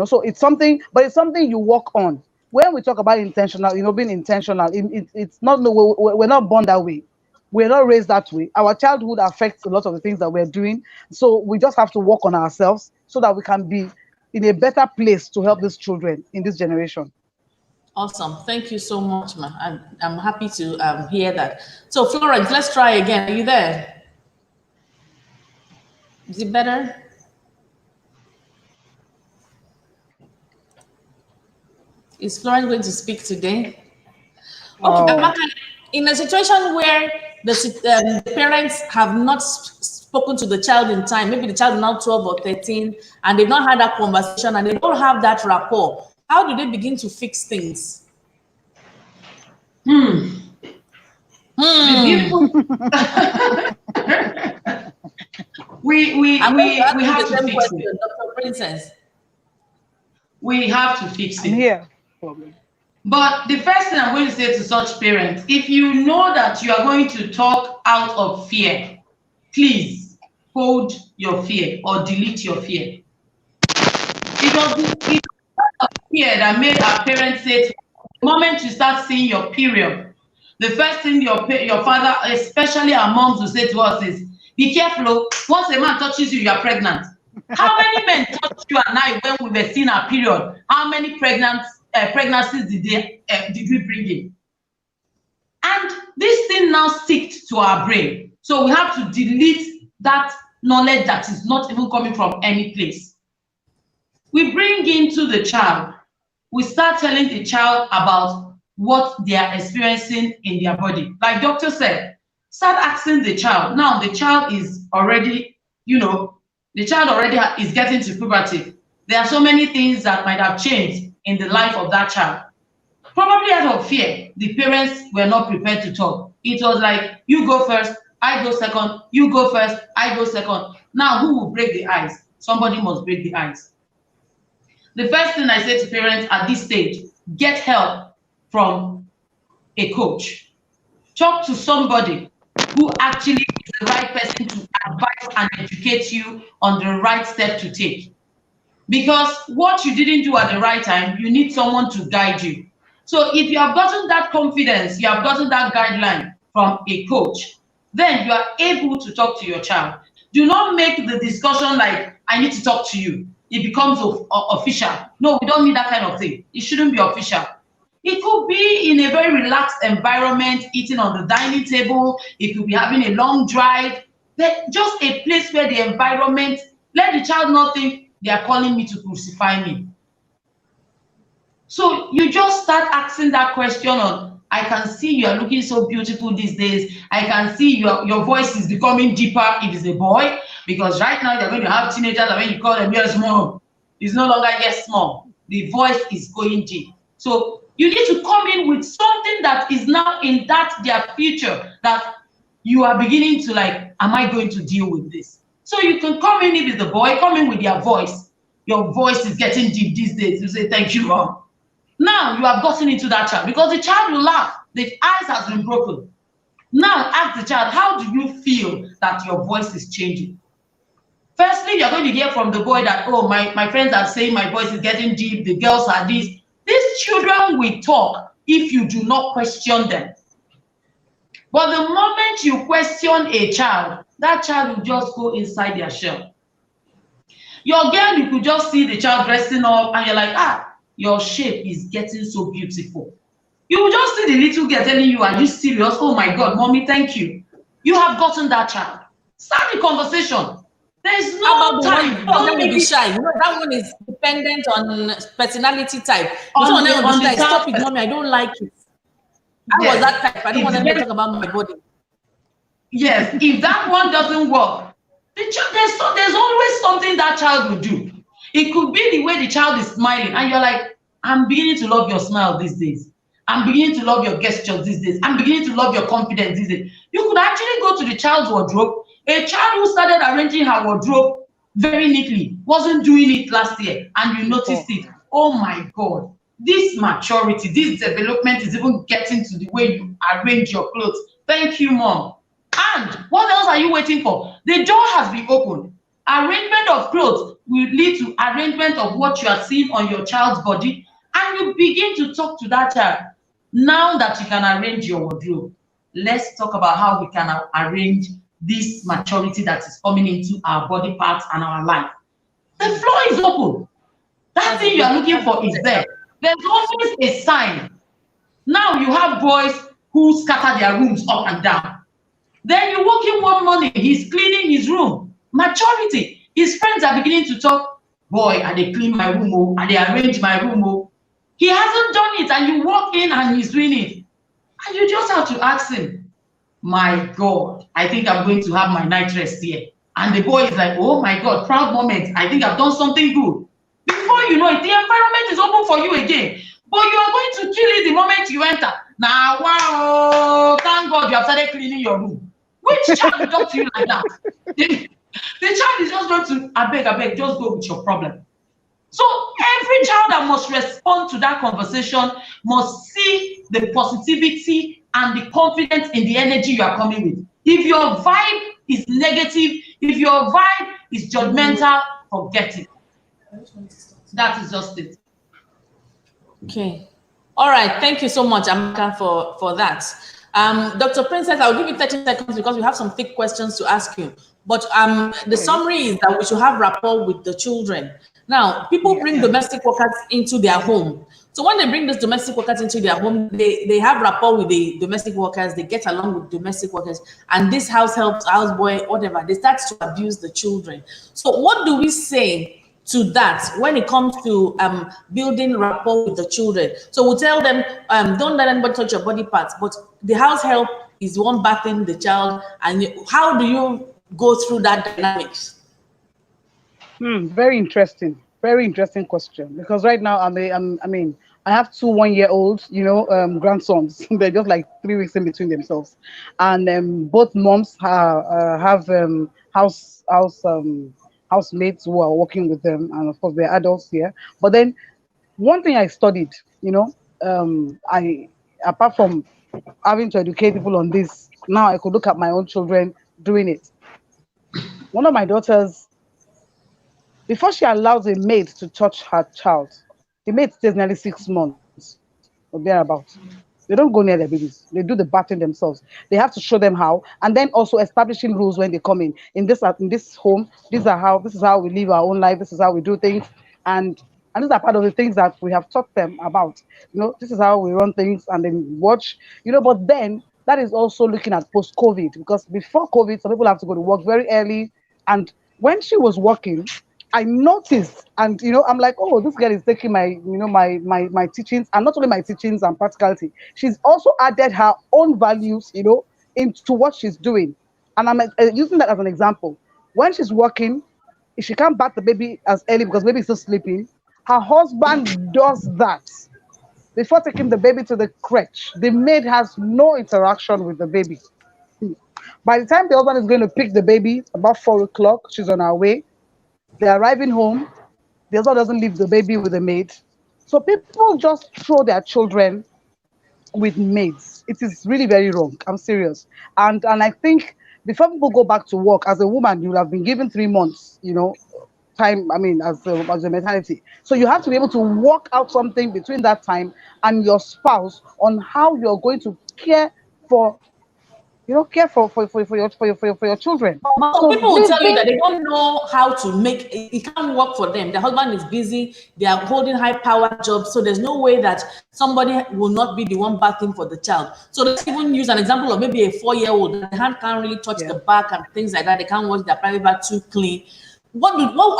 Speaker 2: So it's something, but it's something you work on. When we talk about intentional, being intentional, it's not, no, we're not born that way. We're not raised that way. Our childhood affects a lot of the things that we're doing. So we just have to work on ourselves so that we can be in a better place to help these children in this generation.
Speaker 1: Awesome. Thank you so much, ma. I'm happy to hear that. So Florence, let's try again. Are you there? Is it better? Is Florence going to speak today? Okay, Amaka, in a situation where the parents have not spoken to the child in time, maybe the child is now 12 or 13, and they've not had that conversation and they don't have that rapport, how do they begin to fix things?
Speaker 3: The beautiful. we have to fix it.
Speaker 1: Dr. Princess.
Speaker 3: We have to fix it.
Speaker 2: Here.
Speaker 3: But the first thing I'm going to say to such parents, if you know that you are going to talk out of fear, please hold your fear or delete your fear. It was fear that made our parents say, the moment you start seeing your period, the first thing your father, especially our moms, will say to us is, be careful, once a man touches you, you are pregnant. How many men touched you and I when we were seeing our period? How many pregnancies did we bring in? And this thing now sticks to our brain. So we have to delete that knowledge that is not even coming from any place. We bring into the child, we start telling the child about what they are experiencing in their body. Like doctor said, start asking the child. Now the child is already, the child already is getting to puberty. There are so many things that might have changed in the life of that child. Probably out of fear, the parents were not prepared to talk. It was like, you go first, I go second, you go first, I go second. Now who will break the ice? Somebody must break the ice. The first thing I say to parents at this stage, get help from a coach. Talk to somebody who actually is the right person to advise and educate you on the right step to take. Because what you didn't do at the right time, you need someone to guide you. So if you have gotten that confidence, you have gotten that guideline from a coach, then you are able to talk to your child. Do not make the discussion like, I need to talk to you. It becomes official. No, we don't need that kind of thing. It shouldn't be official. It could be in a very relaxed environment, eating on the dining table. It could be having a long drive. Just a place where the environment, let the child not think they are calling me to crucify me. So you just start asking that question on, I can see you are looking so beautiful these days. I can see your voice is becoming deeper if it's a boy, because right now you're going to have teenagers, and when you call them yes small, it's no longer yes small. The voice is going deep. So you need to come in with something that is now in that their future, that you are beginning to like, am I going to deal with this? So you can come in, if it's the boy, come in with their voice. Your voice is getting deep these days. You say, thank you, Mom. Now you have gotten into that child, because the child will laugh. The ice has been broken. Now ask the child, how do you feel that your voice is changing? Firstly, you're going to hear from the boy that, oh, my friends are saying my voice is getting deep, the girls are this. These children will talk if you do not question them. But the moment you question a child, that child will just go inside their shell. Your girl, you could just see the child dressing up and you're like, ah, your shape is getting so beautiful. You will just see the little girl telling you, are you serious? Oh my God, mommy, thank you. You have gotten that child. Start the conversation. There's no time.
Speaker 1: Don't make it shy. You know, that one is dependent on personality type. On the stop it, mommy, I don't like it. I was that type. I don't want them to talk about my body.
Speaker 3: Yes, if that one doesn't work, there's always something that child will do. It could be the way the child is smiling, and you're like, I'm beginning to love your smile these days. I'm beginning to love your gestures these days. I'm beginning to love your confidence these days. You could actually go to the child's wardrobe. A child who started arranging her wardrobe very neatly wasn't doing it last year, and you noticed it. Oh my God, this maturity, this development is even getting to the way you arrange your clothes. Thank you, Mom. And what else are you waiting for? The door has been opened. Arrangement of clothes will lead to arrangement of what you are seeing on your child's body, and you begin to talk to that child. Now that you can arrange your wardrobe, let's talk about how we can arrange this maturity that is coming into our body parts and our life. The floor is open. That thing you are looking for is there. There's always a sign. Now you have boys who scatter their rooms up and down. Then you walk in one morning, he's cleaning his room. Maturity. His friends are beginning to talk. Boy, and they clean my room, oh, and they arrange my room, oh. He hasn't done it, and you walk in and he's doing it. And you just have to ask him, my God, I think I'm going to have my night rest here. And the boy is like, oh my God, proud moment. I think I've done something good. Before you know it, the environment is open for you again. But you are going to kill it the moment you enter. Now, wow, thank God you have started cleaning your room. Which child will talk to you like that? The child is just going to, I beg, just go with your problem. So every child that must respond to that conversation must see the positivity and the confidence in the energy you are coming with. If your vibe is negative, if your vibe is judgmental, forget it. That is just it.
Speaker 1: Okay. All right. Thank you so much, Amaka, for that. Dr. Princess, I'll give you 30 seconds because we have some thick questions to ask you. But the summary is that we should have rapport with the children. Now, people bring domestic workers into their home. So when they bring these domestic workers into their home, they have rapport with the domestic workers, they get along with domestic workers, and this house helps, houseboy, whatever, they start to abuse the children. So what do we say to that when it comes to building rapport with the children? So we tell them, don't let anybody touch your body parts, but the house help is one bathing the child, and how do you go through that dynamics?
Speaker 2: Very interesting question, because right now I mean I have two 1-year-olds, grandsons. They're just like 3 weeks in between themselves, and both moms have housemates who are working with them, and of course they're adults here. But then one thing I studied, I, apart from having to educate people on this, now I could look at my own children doing it. One of my daughters, before she allows a maid to touch her child, the maid stays nearly 6 months or thereabouts. They don't go near their babies. They do the bathing themselves. They have to show them how, and then also establishing rules when they come in this home. This is how we live our own life. This is how we do things, and these are part of the things that we have taught them about. This is how we run things, and then watch. But then that is also looking at post-COVID, because before COVID, some people have to go to work very early, and when she was working, I noticed, and I'm like, oh, this girl is taking my, my teachings, and not only my teachings and practicality. She's also added her own values, into what she's doing. And I'm using that as an example. When she's working, if she can't bath the baby as early because baby is still sleeping, her husband does that before taking the baby to the crèche. The maid has no interaction with the baby. By the time the husband is going to pick the baby, about 4 o'clock, she's on her way. They're arriving home. The husband doesn't leave the baby with the maid. So people just throw their children with maids. It is really very wrong. I'm serious. And I think before people go back to work, as a woman, you have been given 3 months, time, as a maternity. So you have to be able to work out something between that time and your spouse on how you're going to care for your children.
Speaker 1: But some
Speaker 2: So
Speaker 1: people will tell you that
Speaker 2: living,
Speaker 1: they don't know how to make it can't work for them. The husband is busy, they are holding high power jobs, so there's no way that somebody will not be the one bathing for the child. So let's even use an example of maybe a 4-year-old. The hand can't really touch
Speaker 2: yeah,
Speaker 1: the back and things like that. They can't wash their private bath too clean. What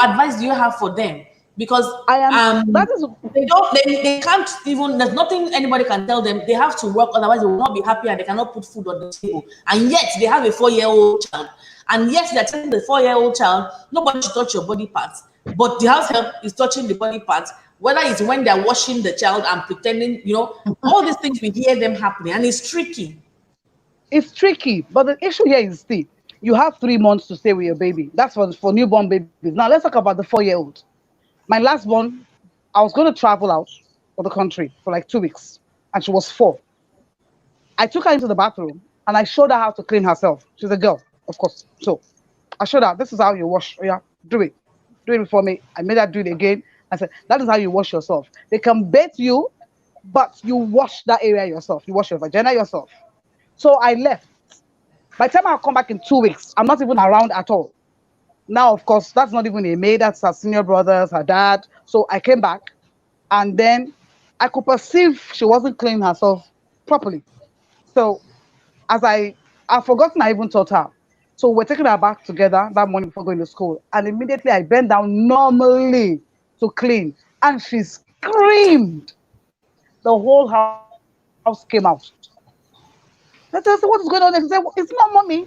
Speaker 1: advice do you have for them? Because
Speaker 2: I am. That is
Speaker 1: they can't even, there's nothing anybody can tell them. They have to work, otherwise they will not be happy and they cannot put food on the table. And yet they have a 4-year-old child. And yes, they're telling the 4-year-old child, nobody should touch your body parts. But the house help is touching the body parts, whether it's when they're washing the child and pretending, all these things we hear them happening, and it's tricky.
Speaker 2: It's tricky, but the issue here is still you have 3 months to stay with your baby. That's for newborn babies. Now let's talk about the 4-year-old. My last born, I was going to travel out of the country for like 2 weeks, and she was 4. I took her into the bathroom and I showed her how to clean herself. She's a girl, of course. So I showed her, this is how you wash. Yeah, do it. Do it before me. I made her do it again. I said, that is how you wash yourself. They can bathe you, but you wash that area yourself. You wash your vagina yourself. So I left. By the time I come back in 2 weeks, I'm not even around at all. Now, of course, that's not even a maid. That's her senior brothers, her dad. So I came back, and then I could perceive she wasn't cleaning herself properly. So as I've forgotten I even taught her. So we're taking her back together that morning before going to school. And immediately I bent down normally to clean. And she screamed. The whole house came out. I said, what is going on? She said, it's not mommy.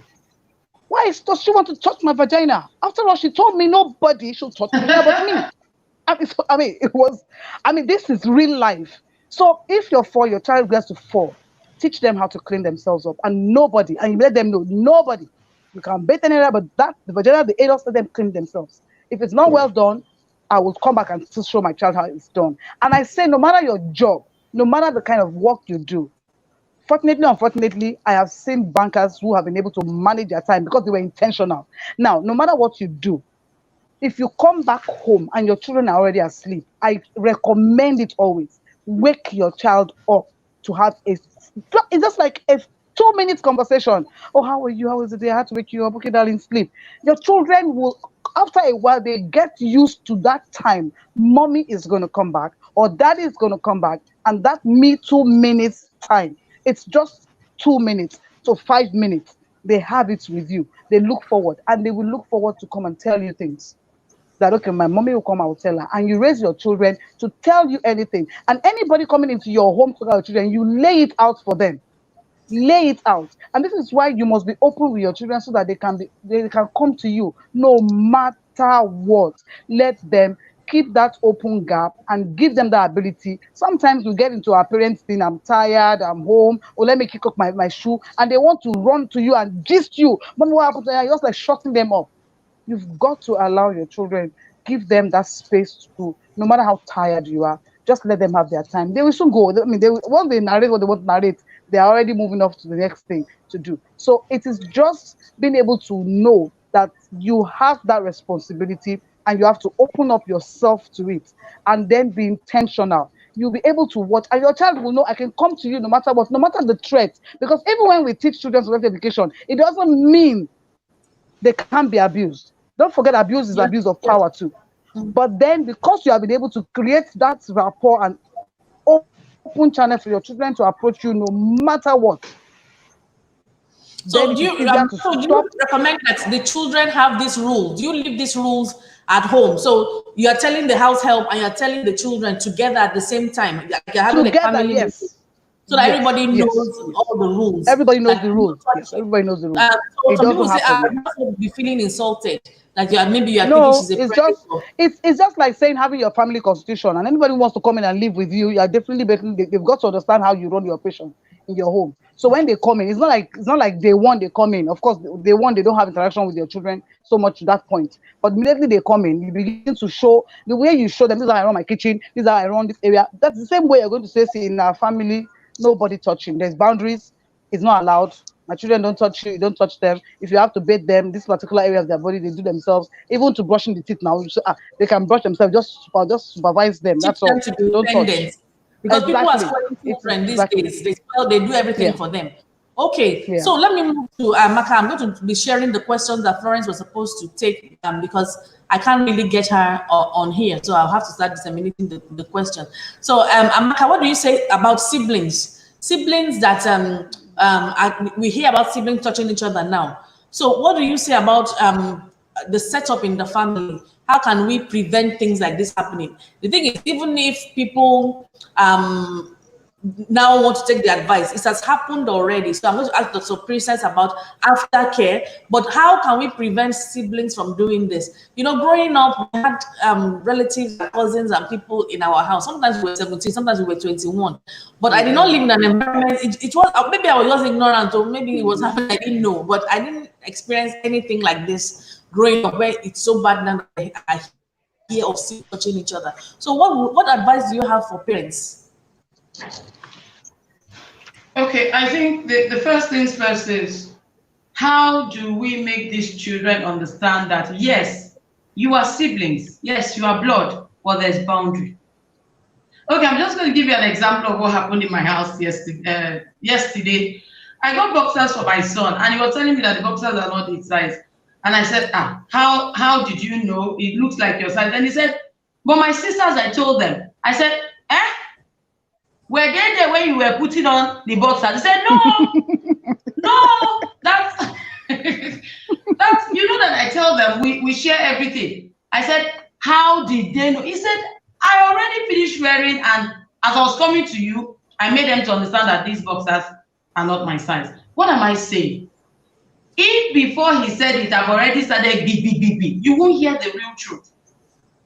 Speaker 2: Why does she want to touch my vagina? After all, she told me nobody should touch my vagina but me. This is real life. So if you're 4, your child gets to 4, teach them how to clean themselves up, and you let them know, nobody, you can bathe anywhere, but the vagina, the anus, let them clean themselves. If it's not well done, I will come back and still show my child how it's done. And I say, no matter your job, no matter the kind of work you do, fortunately, unfortunately, I have seen bankers who have been able to manage their time because they were intentional. Now, no matter what you do, if you come back home and your children are already asleep, I recommend it always. Wake your child up to have it's just like a 2 minute conversation. Oh, how are you? How is it? I had to wake you up. Okay, darling, sleep. Your children will, after a while, they get used to that time. Mommy is going to come back or daddy is going to come back. And that 2 minutes time, it's just 2 minutes to 5 minutes. They have it with you. They look forward, and they will look forward to come and tell you things. That, okay, my mommy will come, I will tell her. And you raise your children to tell you anything. And anybody coming into your home to tell your children, you lay it out for them. Lay it out. And this is why you must be open with your children so that they can come to you no matter what. Let them keep that open gap and give them that ability. Sometimes we get into our parents' thing, I'm tired, I'm home, or let me kick up my shoe, and they want to run to you and gist you. But what happens? You're just like shutting them up. You've got to allow your children, give them that space to, no matter how tired you are, just let them have their time. They will soon go. Once they narrate what they want to narrate, they are already moving off to the next thing to do. So it is just being able to know that you have that responsibility and you have to open up yourself to it and then be intentional. You'll be able to watch, and your child will know, I can come to you no matter what, no matter the threat. Because even when we teach children sexual education, it doesn't mean they can't be abused. Don't forget, abuse is abuse of power too. But then, because you have been able to create that rapport and open channel for your children to approach you no matter what.
Speaker 1: So do you recommend that the children have these rules? Do you leave these rules at home. So you are telling the house help and you're telling the children together at the same time. Like you're having
Speaker 2: Together,
Speaker 1: a family meeting,
Speaker 2: yes.
Speaker 1: so that
Speaker 2: Yes,
Speaker 1: everybody
Speaker 2: yes,
Speaker 1: knows
Speaker 2: yes.
Speaker 1: all the rules.
Speaker 2: Everybody knows
Speaker 1: Like,
Speaker 2: the rules. Yes, everybody knows the rules.
Speaker 1: so
Speaker 2: It
Speaker 1: some
Speaker 2: doesn't
Speaker 1: people say,
Speaker 2: happen.
Speaker 1: you have to be feeling insulted. Like maybe you are thinking
Speaker 2: No,
Speaker 1: she's a
Speaker 2: it's
Speaker 1: predator.
Speaker 2: just like saying having your family constitution, and anybody who wants to come in and live with you, you are definitely they've got to understand how you run your operation in your home. So when they come in, it's not like day one they come in. Of course, day one they don't have interaction with your children so much to that point. But immediately they come in, you begin to show the way you show them. This is how I run my kitchen. This is how I run this area. That's the same way you're going to say, see, in our family, nobody touching. There's boundaries. It's not allowed. My children don't touch you, you don't touch them. If you have to bathe them, this particular area of their body, they do themselves. Even to brushing the teeth now, they can brush themselves. Just supervise them.
Speaker 1: Teach
Speaker 2: That's
Speaker 1: them
Speaker 2: all.
Speaker 1: to be
Speaker 2: Don't touch.
Speaker 1: independent. Because people are
Speaker 2: Exactly.
Speaker 1: spoiling
Speaker 2: It's
Speaker 1: children these
Speaker 2: exactly.
Speaker 1: days. They do everything
Speaker 2: Yeah.
Speaker 1: for them. Okay,
Speaker 2: Yeah.
Speaker 1: so let me move to Maka. I'm going to be sharing the questions that Florence was supposed to take because I can't really get her on here. So I'll have to start disseminating the question. So Amaka, what do you say about siblings? Siblings that we hear about siblings touching each other now. So what do you say about the setup in the family? How can we prevent things like this happening? The thing is, even if people now want to take the advice, it has happened already. So I'm going to ask Dr. Princess about aftercare, but how can we prevent siblings from doing this? You know, growing up, we had relatives, cousins, and people in our house. Sometimes we were 17, sometimes we were 21. But I did not live in an environment. It was maybe I was just ignorant, or maybe it was happening. I didn't know, but I didn't experience anything like this growing up, where it's so bad now. I hear of siblings touching each other. So, what advice do you have for parents?
Speaker 3: Okay, I think the first things first is, how do we make these children understand that, yes, you are siblings, yes, you are blood, but there's boundary. Okay, I'm just going to give you an example of what happened in my house yesterday. I got boxers for my son, and he was telling me that the boxers are not his size. And I said, how did you know? It looks like your size. And he said, but my sisters, I told them. I said, were they there when you were putting on the boxers? He said, no, that's, that's, you know that I tell them, we share everything. I said, how did they know? He said, I already finished wearing, and as I was coming to you, I made them to understand that these boxers are not my size. What am I saying? If before he said it, I've already started beep, you won't hear the real truth.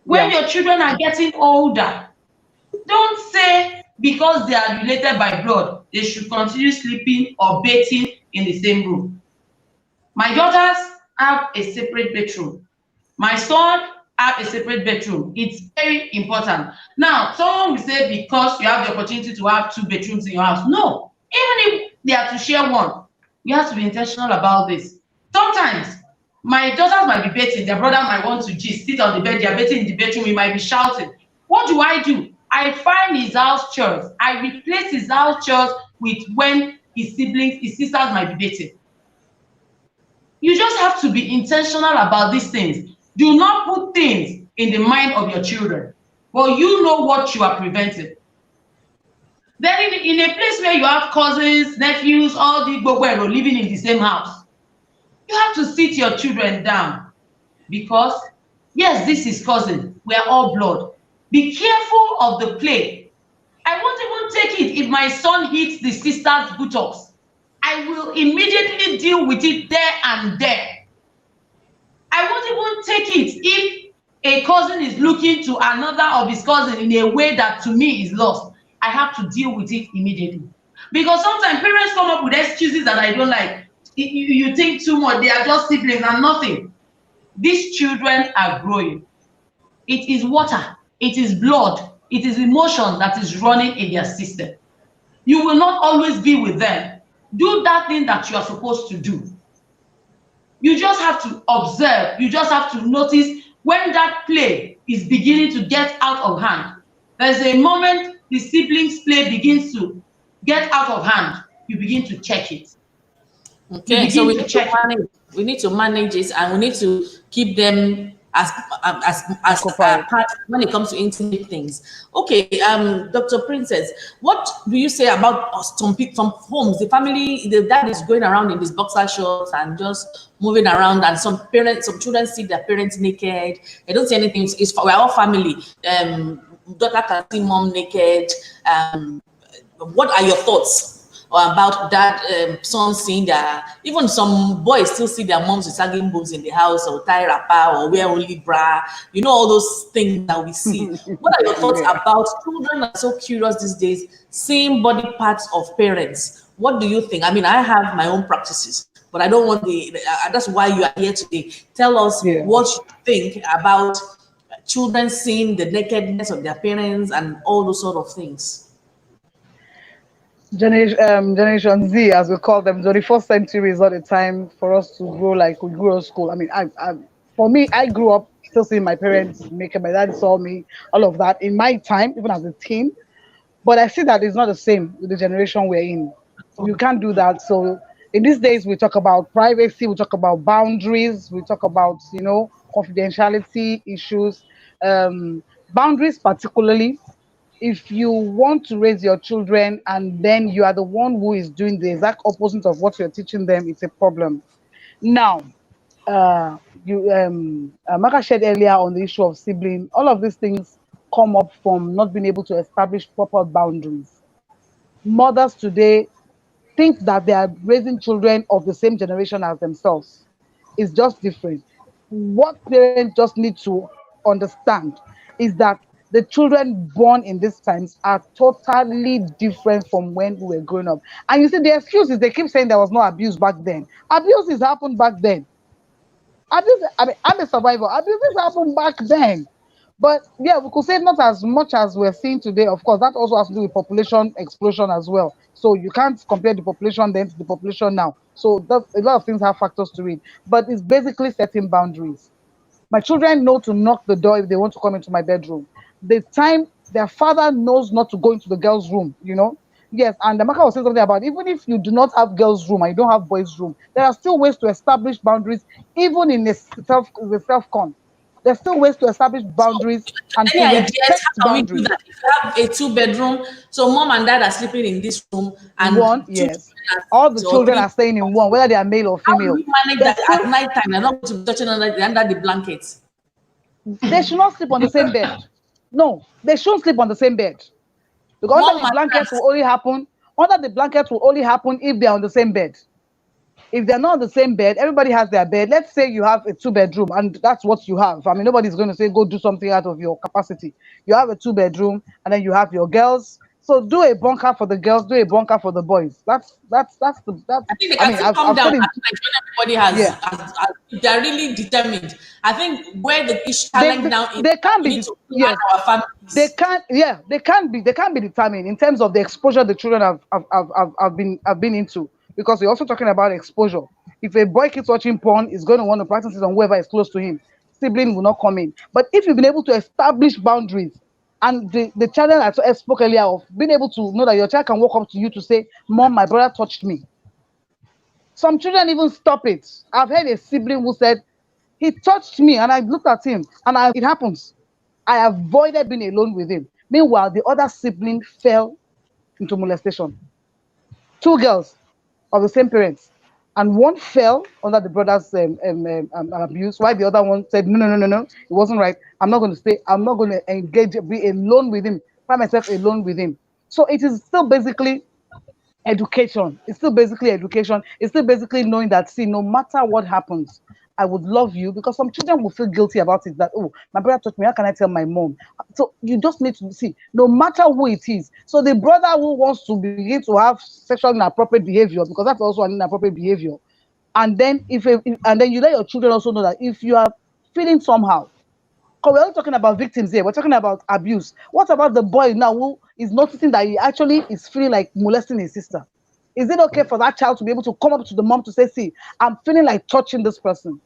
Speaker 3: When your children are getting older, don't say because they are related by blood, they should continue sleeping or bathing in the same room. My daughters have a separate bedroom. My son have a separate bedroom. It's very important. Now, someone will say because you have the opportunity to have 2 bedrooms in your house. No, even if they are to share one, you have to be intentional about this. Sometimes my daughters might be bathing, their brother might want to just sit on the bed, they are bathing in the bedroom, he might be shouting. What do? I find his house chores. I replace his house chores with when his siblings, his sisters might be bathing. You just have to be intentional about these things. Do not put things in the mind of your children, but you know what you are preventing. Then in a place where you have cousins, nephews, all the Gbogbo living in the same house, you have to sit your children down, because yes, this is cousin, we are all blood. Be careful of the play. I won't even take it if my son hits the sister's buttocks. I will immediately deal with it there and there. I won't even take it if a cousin is looking to another of his cousins in a way that to me is lost. I have to deal with it immediately. Because sometimes parents come up with excuses that I don't like. You think too much, they are just siblings and nothing. These children are growing. It is water, it is blood, it is emotion that is running in their system. You will not always be with them. Do that thing that you are supposed to do. You just have to observe, you just have to notice when that play is beginning to get out of hand. There's a moment the siblings play begins to get out of hand, you begin to check it.
Speaker 1: Okay, so we need to manage it, and we need to keep them as part when it comes to intimate things. Okay, Dr. Princess, what do you say about some homes? The family, the dad is going around in his boxer shorts and just moving around, and some children see their parents naked. They don't see anything. We're all family. Daughter can see mom naked. What are your thoughts about that? Son seeing their, even some boys still see their moms with sagging boobs in the house, or tie wrapper, or wear only bra. You know, all those things that we see. What are your thoughts about children are so curious these days, seeing body parts of parents? What do you think? I mean, I have my own practices, but I don't want that's why you are here today. Tell us what you think about children seeing the nakedness of their parents and all those sort of things.
Speaker 2: Generation Z, as we call them, 21st century is not the time for us to grow like we grew up school. I mean, for me, I grew up still seeing my parents naked. My dad saw me, all of that in my time, even as a teen. But I see that it's not the same with the generation we're in. You can't do that. So in these days, we talk about privacy, we talk about boundaries, we talk about, confidentiality issues, boundaries particularly. If you want to raise your children and then you are the one who is doing the exact opposite of what you're teaching them, it's a problem. Now, Maka shared earlier on the issue of sibling. All of these things come up from not being able to establish proper boundaries. Mothers today think that they are raising children of the same generation as themselves. It's just different. What parents just need to understand is that the children born in these times are totally different from when we were growing up. And you see, the excuse is they keep saying there was no abuse back then. Abuse has happened back then. Abuse, I mean, I'm a survivor. Abuse happened back then. But yeah, we could say not as much as we're seeing today. Of course, that also has to do with population explosion as well. So you can't compare the population then to the population now. So a lot of things have factors to it. But it's basically setting boundaries. My children know to knock the door if they want to come into my bedroom. The time their father knows not to go into the girls' room. Yes, and the marker was saying something about even if you do not have girls' room and you don't have boys' room, there are still ways to establish boundaries, even in the self-con. There's still ways to establish boundaries and to
Speaker 1: Any ideas
Speaker 2: respect
Speaker 1: how can we do
Speaker 2: boundaries.
Speaker 1: that? If you have a two-bedroom, so mom and dad are sleeping in this room, and
Speaker 2: One,
Speaker 1: two
Speaker 2: yes.
Speaker 1: children
Speaker 2: All the
Speaker 1: or
Speaker 2: children
Speaker 1: three.
Speaker 2: are staying in one, whether they are male or
Speaker 1: How do
Speaker 2: female.
Speaker 1: we manage
Speaker 2: There's
Speaker 1: that
Speaker 2: still
Speaker 1: at night time? They're not going to be touching under the blankets.
Speaker 2: They should not sleep on the same bed. No, they shouldn't sleep on the same bed. Because
Speaker 1: One mattress.
Speaker 2: under the blankets will only happen if they're on the same bed. If they're not on the same bed, everybody has their bed. Let's say you have a two-bedroom and that's what you have. I mean, nobody's going to say go do something out of your capacity. You have a two-bedroom and then you have your girls. So do a bunker for the girls, do a bunker for the boys.
Speaker 1: I think they can still come
Speaker 2: I've
Speaker 1: down
Speaker 2: stayed
Speaker 1: at
Speaker 2: in,
Speaker 1: night when everybody
Speaker 2: yeah.
Speaker 1: if they're really determined. I think where the
Speaker 2: They,
Speaker 1: challenge
Speaker 2: they,
Speaker 1: now is
Speaker 2: they
Speaker 1: that
Speaker 2: can
Speaker 1: we
Speaker 2: be,
Speaker 1: need to plan
Speaker 2: yes.
Speaker 1: our families.
Speaker 2: They can be determined in terms of the exposure the children have been into, because we're also talking about exposure. If a boy keeps watching porn, he's going to want to practice it on whoever is close to him. Sibling will not come in. But if you've been able to establish boundaries, and the children I spoke earlier of being able to know that your child can walk up to you to say, "Mom, my brother touched me." Some children even stop it. I've heard a sibling who said, "He touched me," and I looked at him, and it happens. I avoided being alone with him. Meanwhile, the other sibling fell into molestation. Two girls of the same parents, and one fell under the brother's abuse, while the other one said, "No, no, no, no, no, it wasn't right. I'm not going to stay. I'm not going to engage, be alone with him, find myself alone with him." So it is still basically education. It's still basically education. It's still basically knowing that, see, no matter what happens, I would love you, because some children will feel guilty about it, that, oh, my brother taught me, how can I tell my mom? So you just need to see, no matter who it is. So the brother who wants to begin to have sexually inappropriate behavior, because that's also an inappropriate behavior, and then and then you let your children also know that if you are feeling somehow, because we're not talking about victims here, we're talking about abuse. What about the boy now who is noticing that he actually is feeling like molesting his sister? Is it okay for that child to be able to come up to the mom to say, "See, I'm feeling like touching this person"?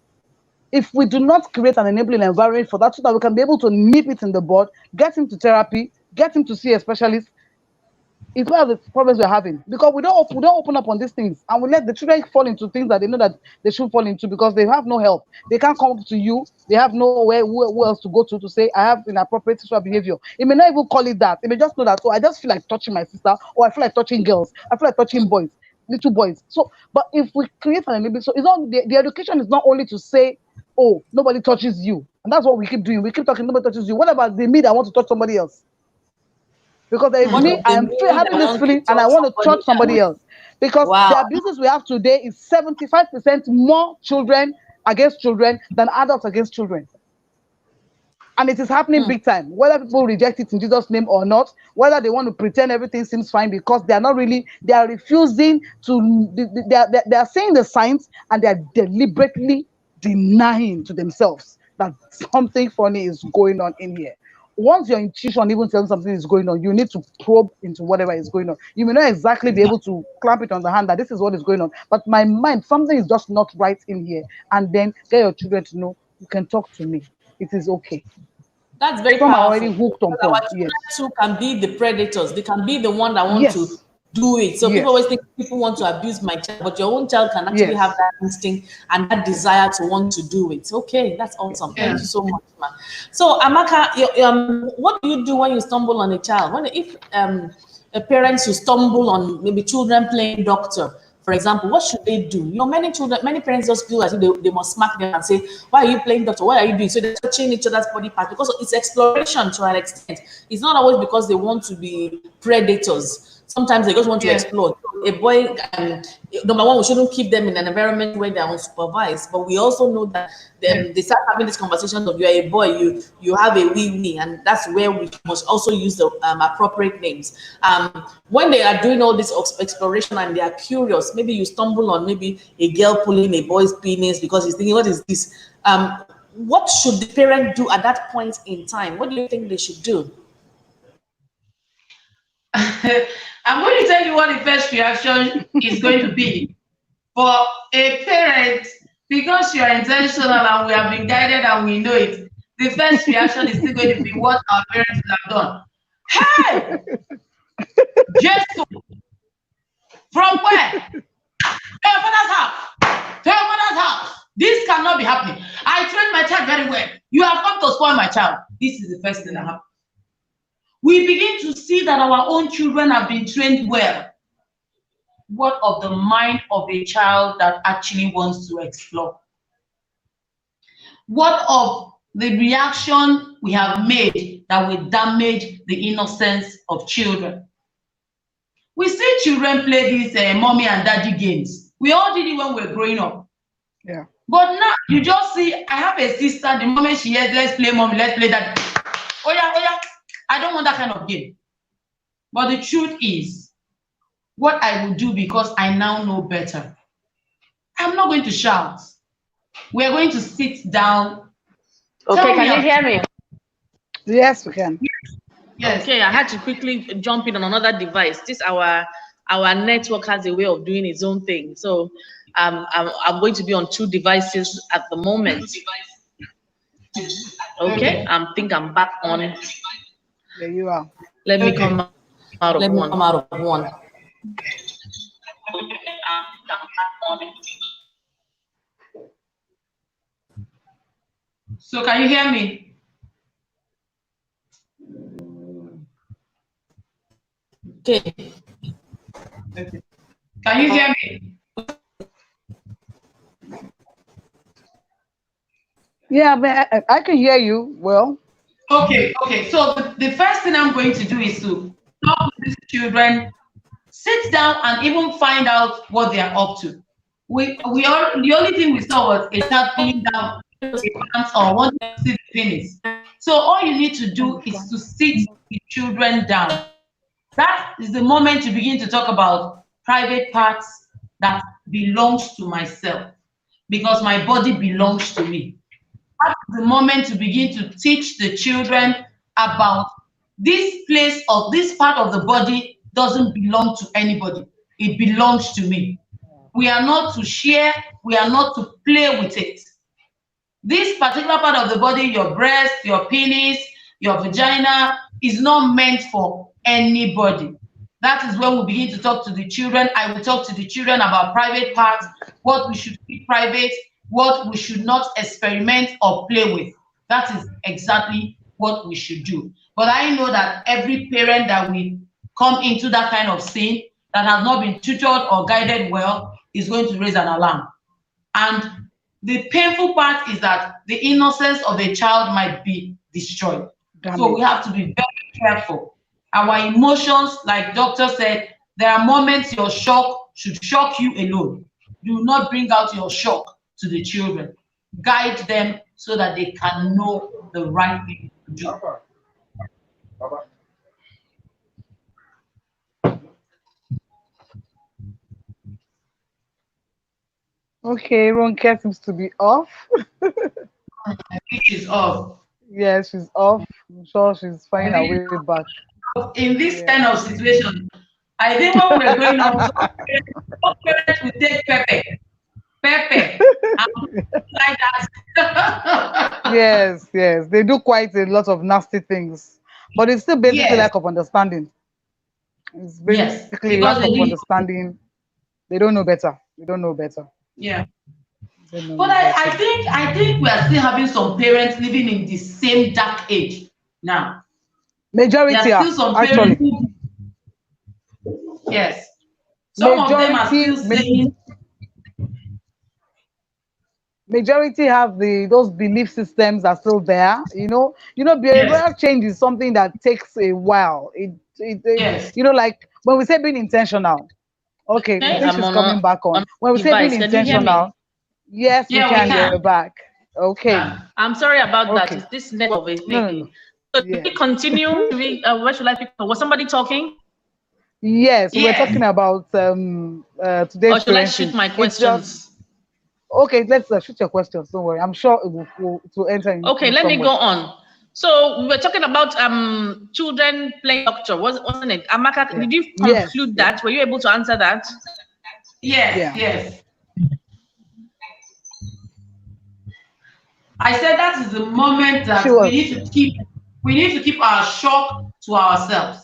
Speaker 2: If we do not create an enabling environment for that, so that we can be able to nip it in the bud, get him to therapy, get him to see a specialist, It's one of the problems we're having because we don't open up on these things, and we let the children fall into things that they know that they should fall into because they have no help. They can't come up to you. They have nowhere who else to go to say I have inappropriate sexual behavior. It may not even call it that. It may just know that, oh, I just feel like touching my sister, or I feel like touching girls. I feel like touching boys, little boys. So, but if we create an enabling, so it's not the education is not only to say, oh, nobody touches you, and that's what we keep doing. We keep talking, nobody touches you. What about the me that want to touch somebody else? Because there is me, I am having this feeling and I want to touch somebody else. Because the abuses we have today is 75% more children against children than adults against children. And it is happening big time. Whether people reject it in Jesus' name or not, whether they want to pretend everything seems fine because they are not really, they are refusing to, they are saying the signs and they are deliberately denying to themselves that something funny is going on in here. Once your intuition even tells something is going on, you need to probe into whatever is going on. You may not exactly be able to clamp it on the hand that this is what is going on, but my mind, something is just not right in here. And then get your children to know, you can talk to me. It is okay.
Speaker 1: That's very
Speaker 2: Some
Speaker 1: powerful.
Speaker 2: are already hooked on porn. Yes.
Speaker 1: Too can be the predators. They can be the one that want to do it. So people always think people want to abuse my child, but your own child can actually have that instinct and that desire to want to do it. Okay, that's awesome. Thank you so much, man. So Amaka, what do you do when you stumble on a child? If a parents who stumble on maybe children playing doctor, for example, what should they do? You know, many parents just feel as if they must smack them and say, why are you playing doctor? What are you doing? So they're touching each other's body parts because it's exploration to an extent. It's not always because they want to be predators. Sometimes they just want to explore. A boy, number one, we shouldn't keep them in an environment where they're unsupervised. But we also know that they start having this conversation of you're a boy, you have a wee, and that's where we must also use the appropriate names. When they are doing all this exploration and they are curious, maybe you stumble on maybe a girl pulling a boy's penis because he's thinking, what is this? What should the parent do at that point in time? What do you think they should do?
Speaker 3: I'm going to tell you what the first reaction is going to be. For a parent, because you are intentional and we have been guided and we know it, the first reaction is still going to be what our parents have done. Hey! Jesus! From where? To your father's house! To your mother's house! This cannot be happening. I trained my child very well. You have come to spoil my child. This is the first thing that happens. We begin to see that our own children have been trained well. What of the mind of a child that actually wants to explore? What of the reaction we have made that will damage the innocence of children? We see children play these mommy and daddy games. We all did it when we were growing up.
Speaker 2: Yeah.
Speaker 3: But now you just see, I have a sister, the moment she hears, let's play mommy, let's play daddy. Oh yeah. I don't want that kind of game. But the truth is, what I will do because I now know better, I'm not going to shout. We're going to sit down.
Speaker 1: Okay, can you hear me?
Speaker 2: Yes, we can.
Speaker 3: Yes.
Speaker 1: Okay, I had to quickly jump in on another device. This our network has a way of doing its own thing. So I'm going to be on 2 devices at the moment. Okay, I think I'm back on.
Speaker 2: There you are.
Speaker 1: Let me come out of one.
Speaker 3: So can you hear me?
Speaker 1: Okay.
Speaker 3: Can you hear me?
Speaker 2: Yeah, I can hear you well.
Speaker 3: Okay. So the first thing I'm going to do is to talk with these children, sit down and even find out what they are up to. The only thing we saw was a child pulling down a pants or wanting to see the penis. So all you need to do is to sit the children down. That is the moment to begin to talk about private parts that belongs to myself, because my body belongs to me. That's the moment to begin to teach the children about this place of this part of the body doesn't belong to anybody. It belongs to me. We are not to share. We are not to play with it. This particular part of the body, your breast, your penis, your vagina, is not meant for anybody. That is when we begin to talk to the children. I will talk to the children about private parts, what we should keep private, what we should not experiment or play with. That is exactly what we should do. But I know that every parent that will come into that kind of scene that has not been tutored or guided well is going to raise an alarm. And the painful part is that the innocence of a child might be destroyed. So we have to be very careful. Our emotions, like doctor said, there are moments your shock should shock you alone. Do not bring out your shock to the children. Guide them so that they can know the right thing to do.
Speaker 2: Okay, Ronke seems to be off.
Speaker 3: Which is off.
Speaker 2: Yes, she's off. I'm sure she's finding her way back.
Speaker 3: In this kind of situation, I think when we're growing up, some parents will take Pepe, and like that.
Speaker 2: Yes, they do quite a lot of nasty things, but it's still basically lack of understanding. It's basically lack of understanding. They don't know better. They don't know better.
Speaker 3: Yeah. But I think we are still having some parents living in the same dark age now.
Speaker 2: Majority are still some actually.
Speaker 3: Yes. Some of them are still saying.
Speaker 2: Majority have those belief systems are still there. Behavioral change is something that takes a while. Like when we say being intentional. Okay, I think she's coming back on. When we say being intentional. Yes, we can hear back. Okay.
Speaker 1: I'm sorry about that. It's this network is making. So we continue. Where should I pick? Was somebody talking?
Speaker 2: Yes, we were talking about today's.
Speaker 1: Or should I shoot my questions?
Speaker 2: Okay, let's shoot your questions. Don't worry. I'm sure it will enter in.
Speaker 1: Okay, let me go on. So we were talking about children playing doctor, wasn't it? Amaka, did you conclude that? Were you able to answer that?
Speaker 3: Yes. I said that is the moment that we need to keep our shock to ourselves.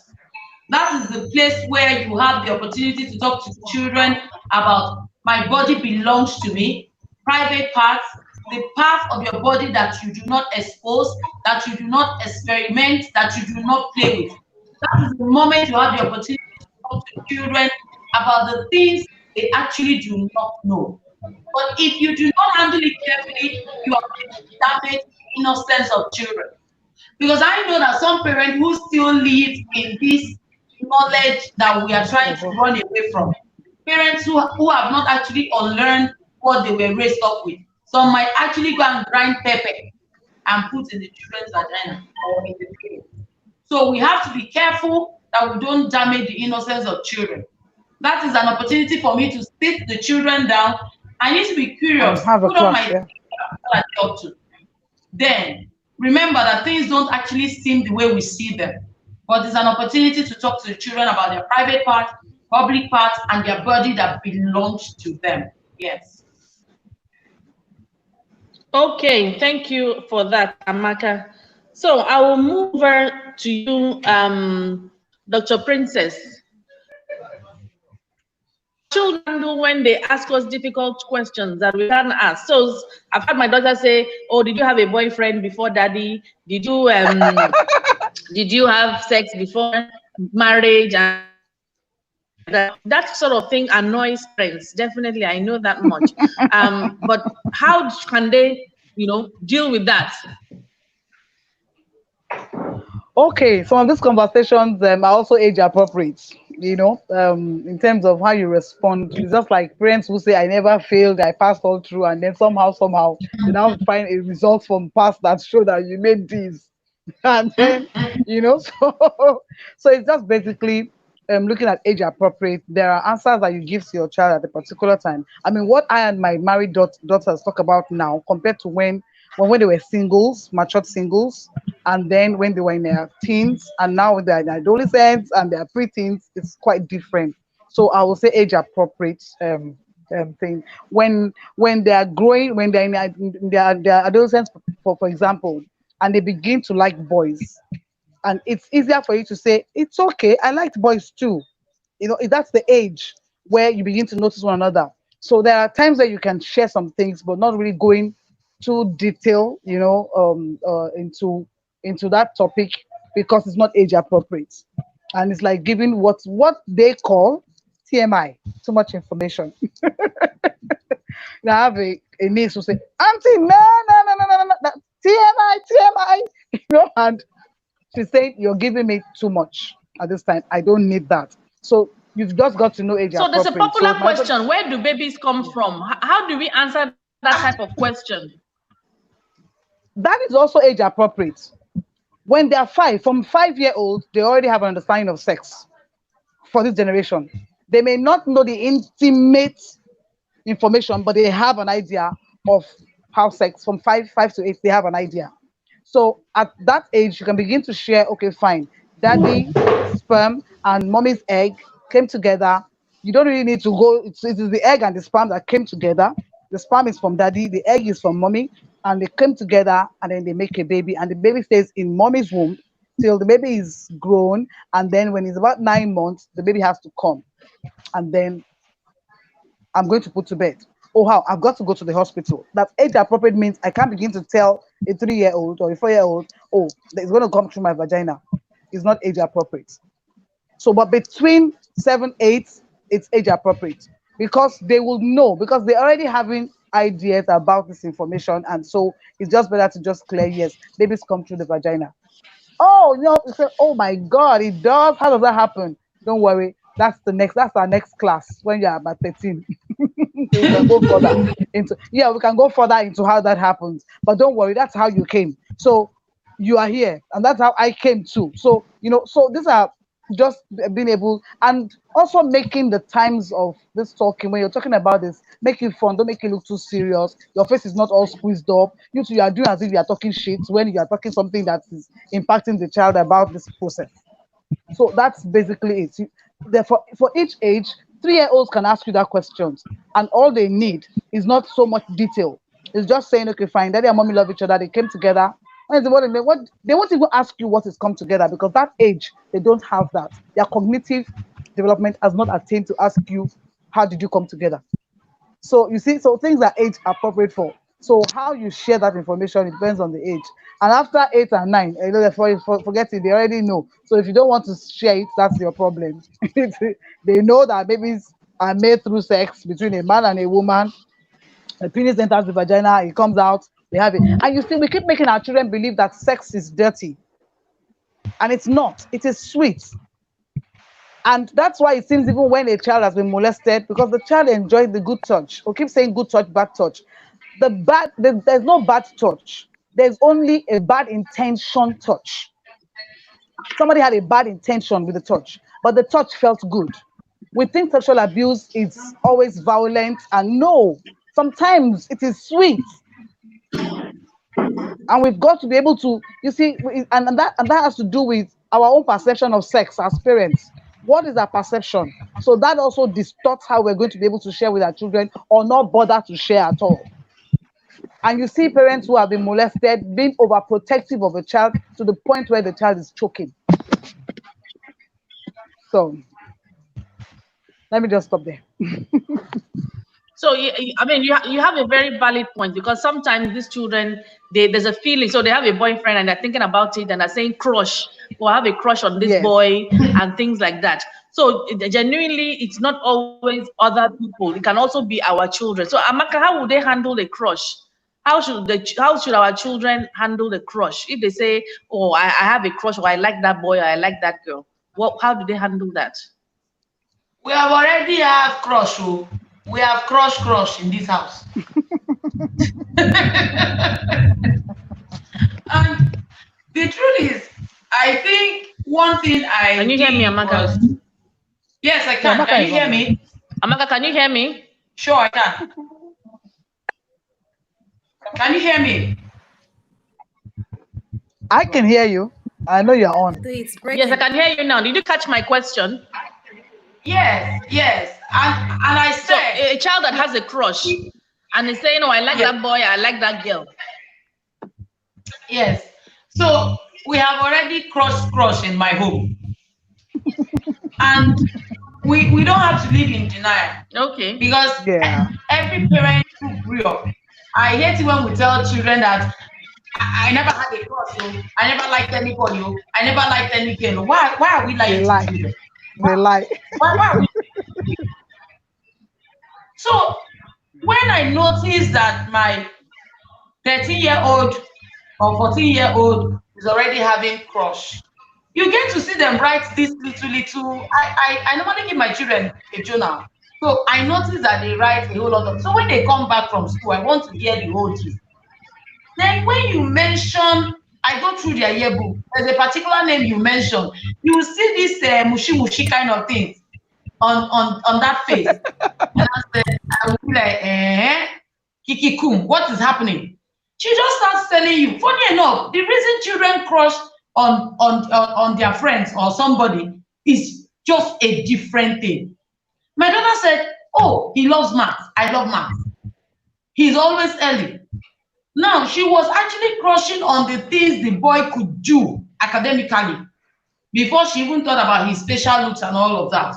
Speaker 3: That is the place where you have the opportunity to talk to children about my body belongs to me, private parts, the part of your body that you do not expose, that you do not experiment, that you do not play with. That is the moment you have the opportunity to talk to children about the things they actually do not know. But if you do not handle it carefully, you are going to damage the innocence of children. Because I know that some parents who still live in this knowledge that we are trying to run away from, parents who have not actually unlearned what they were raised up with. Some might actually go and grind pepper and put in the children's vagina or in the plate. So we have to be careful that we don't damage the innocence of children. That is an opportunity for me to sit the children down. I need to be curious. Put on my up to. Then remember that things don't actually seem the way we see them. But it's an opportunity to talk to the children about their private part, public part, and their body that belongs to them. Yes.
Speaker 1: Okay, thank you for that, Amaka. So I will move over to you, Dr. Princess. Children do when they ask us difficult questions that we can't ask. So I've had my daughter say, "Oh, did you have a boyfriend before daddy? Did you did you have sex before marriage?" And that sort of thing annoys parents. Definitely, I know that much. But how can they, deal with that?
Speaker 2: Okay, some of these conversations are also age appropriate. In terms of how you respond. It's just like parents who say, "I never failed, I passed all through," and then somehow you now find a result from past that show that you made this, and then so it's just basically looking at age appropriate. There are answers that you give to your child at a particular time. I mean, what I and my married daughters talk about now compared to when they were singles, matured singles, and then when they were in their teens, and now they're in adolescents and they're preteens, it's quite different. So I will say age appropriate thing. When they are growing, when they're in their adolescents, for example, and they begin to like boys, and it's easier for you to say, "It's okay, I liked boys too." that's the age where you begin to notice one another. So there are times where you can share some things, but not really going too detail, into that topic because it's not age appropriate, and it's like giving what they call TMI, too much information. I have a niece who say, "Auntie, no, TMI, TMI," and she's saying, "You're giving me too much at this time. I don't need that." So you've just got to know age
Speaker 1: So
Speaker 2: appropriate.
Speaker 1: there's a popular question: where do babies come from? How do we answer that type of question?
Speaker 2: That is also age appropriate. When they are from 5-year-old, they already have an understanding of sex for this generation. They may not know the intimate information, but they have an idea of how sex from 5 to 8, they have an idea. So at that age, you can begin to share, okay, fine. Daddy sperm and mommy's egg came together. You don't really need to go, it is the egg and the sperm that came together. The sperm is from daddy, the egg is from mommy, and they came together and then they make a baby. And the baby stays in mommy's womb till the baby is grown. And then when it's about 9 months, the baby has to come. And then I'm going to put to bed. Oh, how? I've got to go to the hospital. That age appropriate means I can't begin to tell a 3-year-old or a 4-year-old, oh, it's going to come through my vagina. It's not age appropriate. So, but between 7, 8, it's age appropriate because they will know, because they're already having ideas about this information. And so it's just better to just clear, yes, babies come through the vagina. Oh, you say, oh my God, it does. How does that happen? Don't worry. That's our next class when you're about 13. We can go further we can go further into how that happens. But don't worry, that's how you came. So you are here, and that's how I came too. So so these are just being able, and also making the times of this talking, when you're talking about this, make it fun, don't make it look too serious. Your face is not all squeezed up. You are doing as if you are talking shit when you are talking something that is impacting the child about this process. So that's basically it. Therefore, for each age, 3-year-olds can ask you that questions, and all they need is not so much detail. It's just saying, okay, fine, daddy and mommy love each other, they came together. What they won't even ask you what is come together, because that age they don't have that. Their cognitive development has not attained to ask you how did you come together. So you see, so things are age appropriate for. So how you share that information, it depends on the age. And after 8 and 9, forget it, they already know. So if you don't want to share it, that's your problem. They know that babies are made through sex between a man and a woman. The penis enters the vagina, it comes out, they have it. And you see, we keep making our children believe that sex is dirty. And it's not. It is sweet. And that's why it seems even when a child has been molested, because the child enjoys the good touch. We keep saying good touch, bad touch. There's no bad touch. There's only a bad intention touch. Somebody had a bad intention with the touch, but the touch felt good. We think sexual abuse is always violent, and no, sometimes it is sweet. And we've got to be able to, you see, and that has to do with our own perception of sex as parents. What is our perception? So that also distorts how we're going to be able to share with our children, or not bother to share at all. And you see parents who have been molested being overprotective of a child to the point where the child is choking. So let me just stop there.
Speaker 1: So I mean, you have a very valid point, because sometimes these children, there's a feeling. So they have a boyfriend and they're thinking about it and they're saying crush, or I have a crush on this boy and things like that. So genuinely, it's not always other people. It can also be our children. So Amaka, how would they handle a crush? How should our children handle the crush? If they say, oh, I have a crush, or I like that boy, or I like that girl, how do they handle that?
Speaker 3: We have already have crush. Oh. We have crush in this house. And the truth is, I think one thing
Speaker 1: Can you hear me, Amaka?
Speaker 3: Yes, I can. Can you hear me?
Speaker 1: Amaka, can you hear me?
Speaker 3: Sure, I can. Can you hear me?
Speaker 2: I can hear you. I know you're on.
Speaker 1: Yes, I can hear you now. Did you catch my question?
Speaker 3: Yes. And I said,
Speaker 1: so a child that has a crush and is saying, oh, I like that boy, I like that girl.
Speaker 3: Yes. So we have already crush in my home. And we don't have to live in denial.
Speaker 1: Okay.
Speaker 3: Because every parent who grew up, I hate it when we tell children that I never had a crush, I never liked anybody, I never liked any girl. Why are we lying to children?
Speaker 2: They lie.
Speaker 3: Why are we? So when I noticed that my 13-year-old or 14-year-old is already having crush, you get to see them write this little. I normally give my children a journal. So I noticed that they write a whole lot of. So when they come back from school, I want to hear the whole gist. Then when you mention, I go through their yearbook. There's a particular name you mention. You will see this mushi kind of thing on that face. And I will be like, Kiki Kum, what is happening? She just starts telling you. Funny enough, the reason children crush on their friends or somebody is just a different thing. My daughter said, oh, he loves maths. I love maths. He's always early. Now, she was actually crushing on the things the boy could do academically before she even thought about his facial looks and all of that.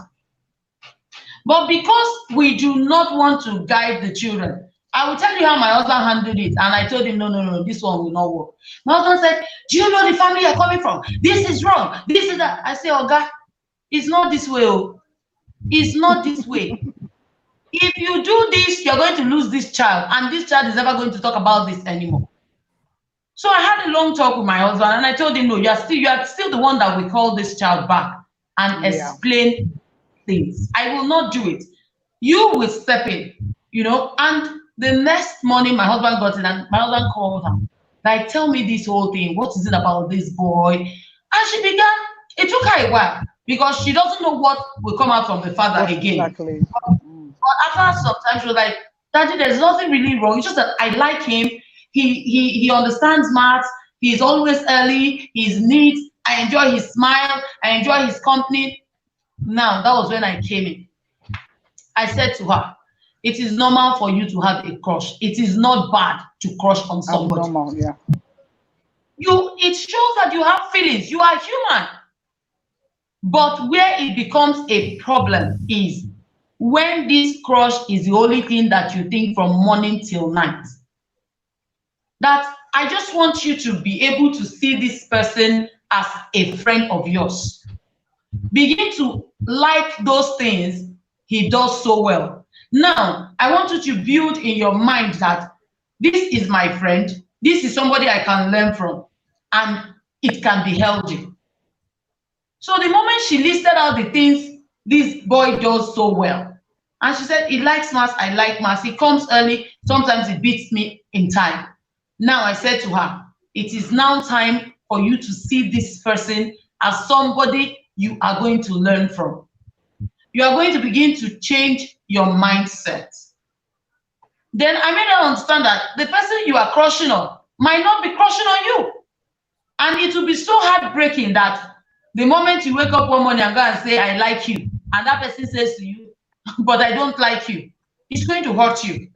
Speaker 3: But because we do not want to guide the children, I will tell you how my husband handled it. And I told him, no, this one will not work. My husband said, do you know the family you're coming from? This is wrong. This is that. I say, Oga, it's not this way. It's not this way. If you do this, you're going to lose this child. And this child is never going to talk about this anymore. So I had a long talk with my husband. And I told him, no, you are still the one that will call this child back and explain things. I will not do it. You will step in, and the next morning, my husband got in and my husband called her. Like, tell me this whole thing. What is it about this boy? And she began, it took her a while because she doesn't know what will come out from the father again.
Speaker 2: Exactly.
Speaker 3: But after some time, she was like, Daddy, there's nothing really wrong. It's just that I like him. He understands maths. He's always early. He's neat. I enjoy his smile. I enjoy his company. Now, that was when I came in. I said to her, it is normal for you to have a crush. It is not bad to crush on somebody.
Speaker 2: Normal, yeah.
Speaker 3: It shows that you have feelings. You are human. But where it becomes a problem is when this crush is the only thing that you think from morning till night. That I just want you to be able to see this person as a friend of yours. Begin to like those things he does so well. Now, I want you to build in your mind that this is my friend, this is somebody I can learn from, and it can be healthy. So the moment she listed out the things this boy does so well, and she said, he likes maths, I like maths, he comes early, sometimes he beats me in time. Now I said to her, it is now time for you to see this person as somebody you are going to learn from. You are going to begin to change your mindset. Then I made her understand that the person you are crushing on might not be crushing on you. And it will be so heartbreaking that the moment you wake up one morning and go and say, I like you, and that person says to you, but I don't like you, it's going to hurt you.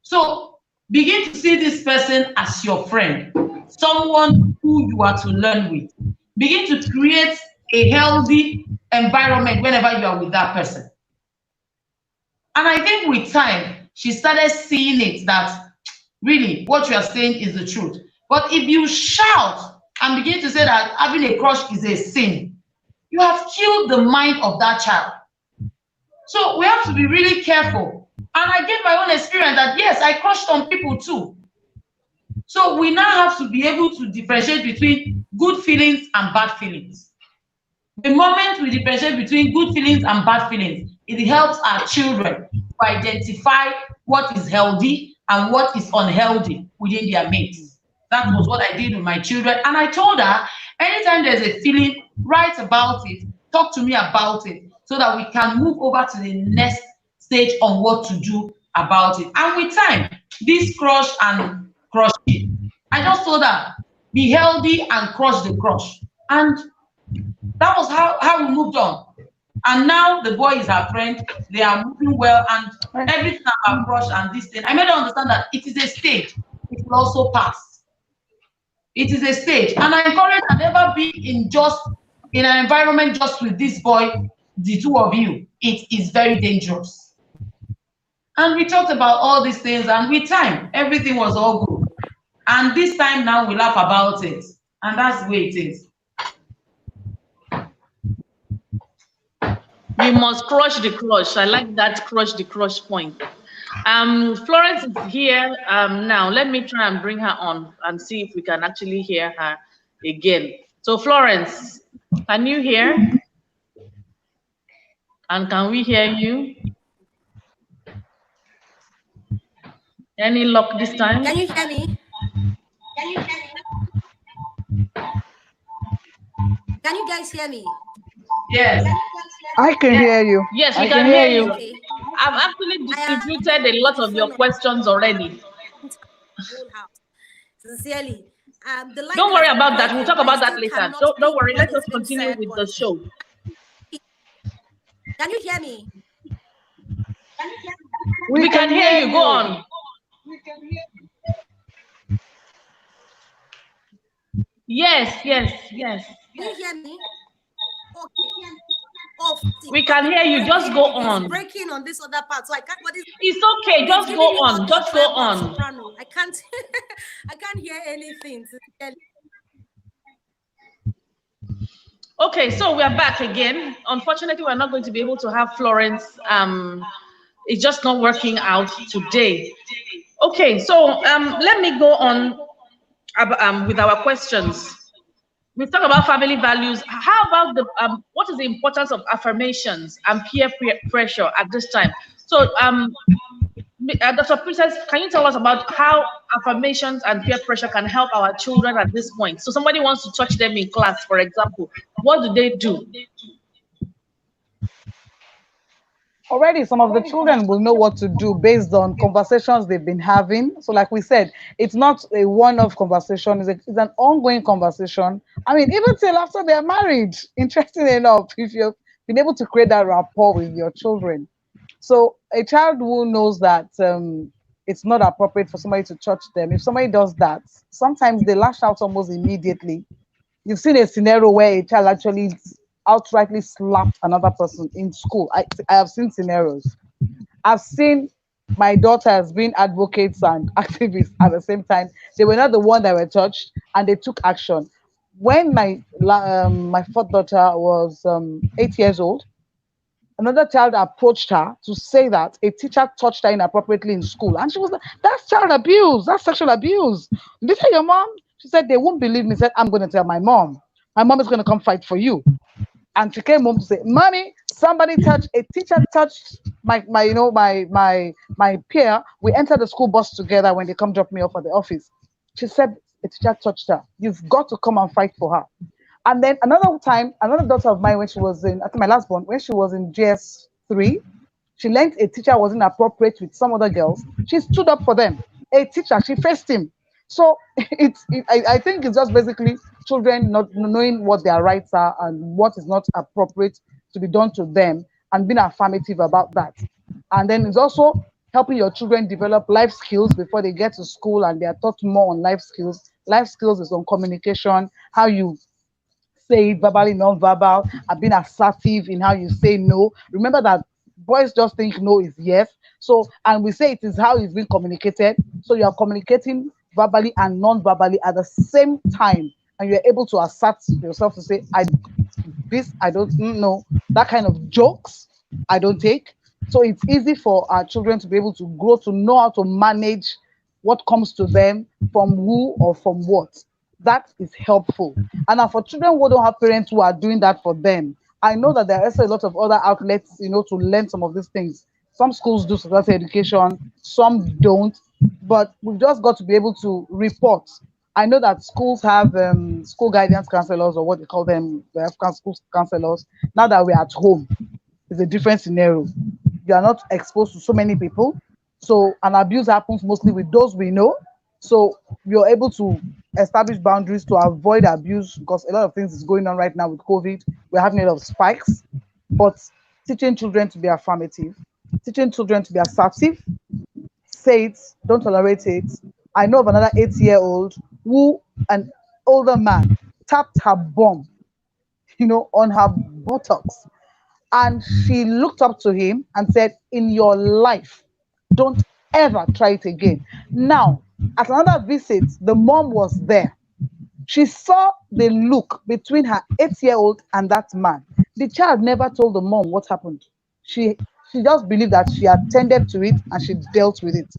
Speaker 3: So begin to see this person as your friend, someone who you are to learn with. Begin to create a healthy environment whenever you are with that person. And I think with time, she started seeing it that really what you are saying is the truth. But if you shout and begin to say that having a crush is a sin, you have killed the mind of that child. So we have to be really careful. And I gave my own experience that yes, I crushed on people too. So we now have to be able to differentiate between good feelings and bad feelings. The moment we differentiate between good feelings and bad feelings, it helps our children to identify what is healthy and what is unhealthy within their mates. That was what I did with my children. And I told her, anytime there's a feeling, write about it, talk to me about it, so that we can move over to the next stage on what to do about it. And with time, this crush and crushing, I just told her, be healthy and crush the crush. And that was how we moved on. And now the boy is her friend. They are moving well, and everything about crush and this thing, I made her understand that it is a stage. It will also pass. It is a stage. And I encourage her never be in an environment just with this boy the two of you, it is very dangerous. And we talked about all these things, and with time, everything was all good. And this time now we laugh about it, and that's the way it is.
Speaker 1: We must crush the crush. I like that crush the crush point. Florence is here now. Let me try and bring her on and see if we can actually hear her again. So Florence, can you hear? And can we hear you? Any luck this time?
Speaker 5: Can you hear me? Can you guys hear me?
Speaker 3: Yes.
Speaker 2: I can hear you.
Speaker 1: Yes, we
Speaker 2: I
Speaker 1: can hear you.
Speaker 5: Okay.
Speaker 1: I've actually distributed a lot of your questions already.
Speaker 5: Whole house. Sincerely.
Speaker 1: Don't worry about that. We'll talk about that later. Don't worry. Let us continue with the show.
Speaker 5: Can you hear me?
Speaker 1: We can hear you. Go on. Yes.
Speaker 5: Can you hear me? Okay. Oh,
Speaker 1: we can hear you. Just go on.
Speaker 5: It's breaking on this other part, so I can't.
Speaker 1: It's okay. Just go on. Just go on.
Speaker 5: I can't. I can't hear anything.
Speaker 1: Okay, so we are back again. Unfortunately, we're not going to be able to have Florence. It's just not working out today. Okay, so let me go on with our questions. We've talked about family values. How about the what is the importance of affirmations and peer pressure at this time? So, Dr. Princess, can you tell us about how affirmations and peer pressure can help our children at this point? So somebody wants to touch them in class, for example. What do they do?
Speaker 2: Already, some of the children will know what to do based on conversations they've been having. So like we said, it's not a one-off conversation. It's an ongoing conversation. I mean, even till after they're married, interesting enough, if you've been able to create that rapport with your children. So a child who knows that it's not appropriate for somebody to touch them, if somebody does that, sometimes they lash out almost immediately. You've seen a scenario where a child actually outrightly slapped another person in school. I have seen scenarios. I've seen my daughters being advocates and activists at the same time. They were not the one that were touched, and they took action. When my fourth daughter was 8 years old, another child approached her to say that a teacher touched her inappropriately in school, and she was like, "That's child abuse. That's sexual abuse. Did you tell your mom?" She said, "They won't believe me." Said, "I'm going to tell my mom. My mom is going to come fight for you." And she came home to say, "Mommy, somebody touched, a teacher touched my peer. We entered the school bus together when they come drop me off at the office." She said, "A teacher touched her. You've got to come and fight for her." And then another time, another daughter of mine, when she was in, I think my last born, when she was in GS3, she learned a teacher was inappropriate with some other girls. She stood up for them. A teacher, she faced him. So I think it's just basically children not knowing what their rights are and what is not appropriate to be done to them, and being affirmative about that. And then it's also helping your children develop life skills before they get to school, and they are taught more on life skills. Life skills is on communication, how you say it verbally, non-verbal, and being assertive in how you say no. Remember that boys just think no is yes. So, and we say it is how it's been communicated. So you are communicating verbally and non-verbally at the same time, and you're able to assert yourself to say, I don't know, that kind of jokes I don't take. So it's easy for our children to be able to grow to know how to manage what comes to them, from who or from what. That is helpful. And now for children who don't have parents who are doing that for them, I know that there are also a lot of other outlets, to learn some of these things. Some schools do sexuality education, some don't, but we've just got to be able to report. I know that schools have school guidance counselors, or what they call them, the African school counselors. Now that we're at home, it's a different scenario. You are not exposed to so many people. So an abuse happens mostly with those we know. So you're able to establish boundaries to avoid abuse, because a lot of things is going on right now with COVID. We're having a lot of spikes, but teaching children to be affirmative, teaching children to be assertive, say it, don't tolerate it. I know of another 8-year-old who an older man tapped her bum, on her buttocks. And she looked up to him and said, in your life, don't ever try it again. Now, at another visit, the mom was there. She saw the look between her 8-year-old and that man. The child never told the mom what happened. She just believed that she attended to it and she dealt with it.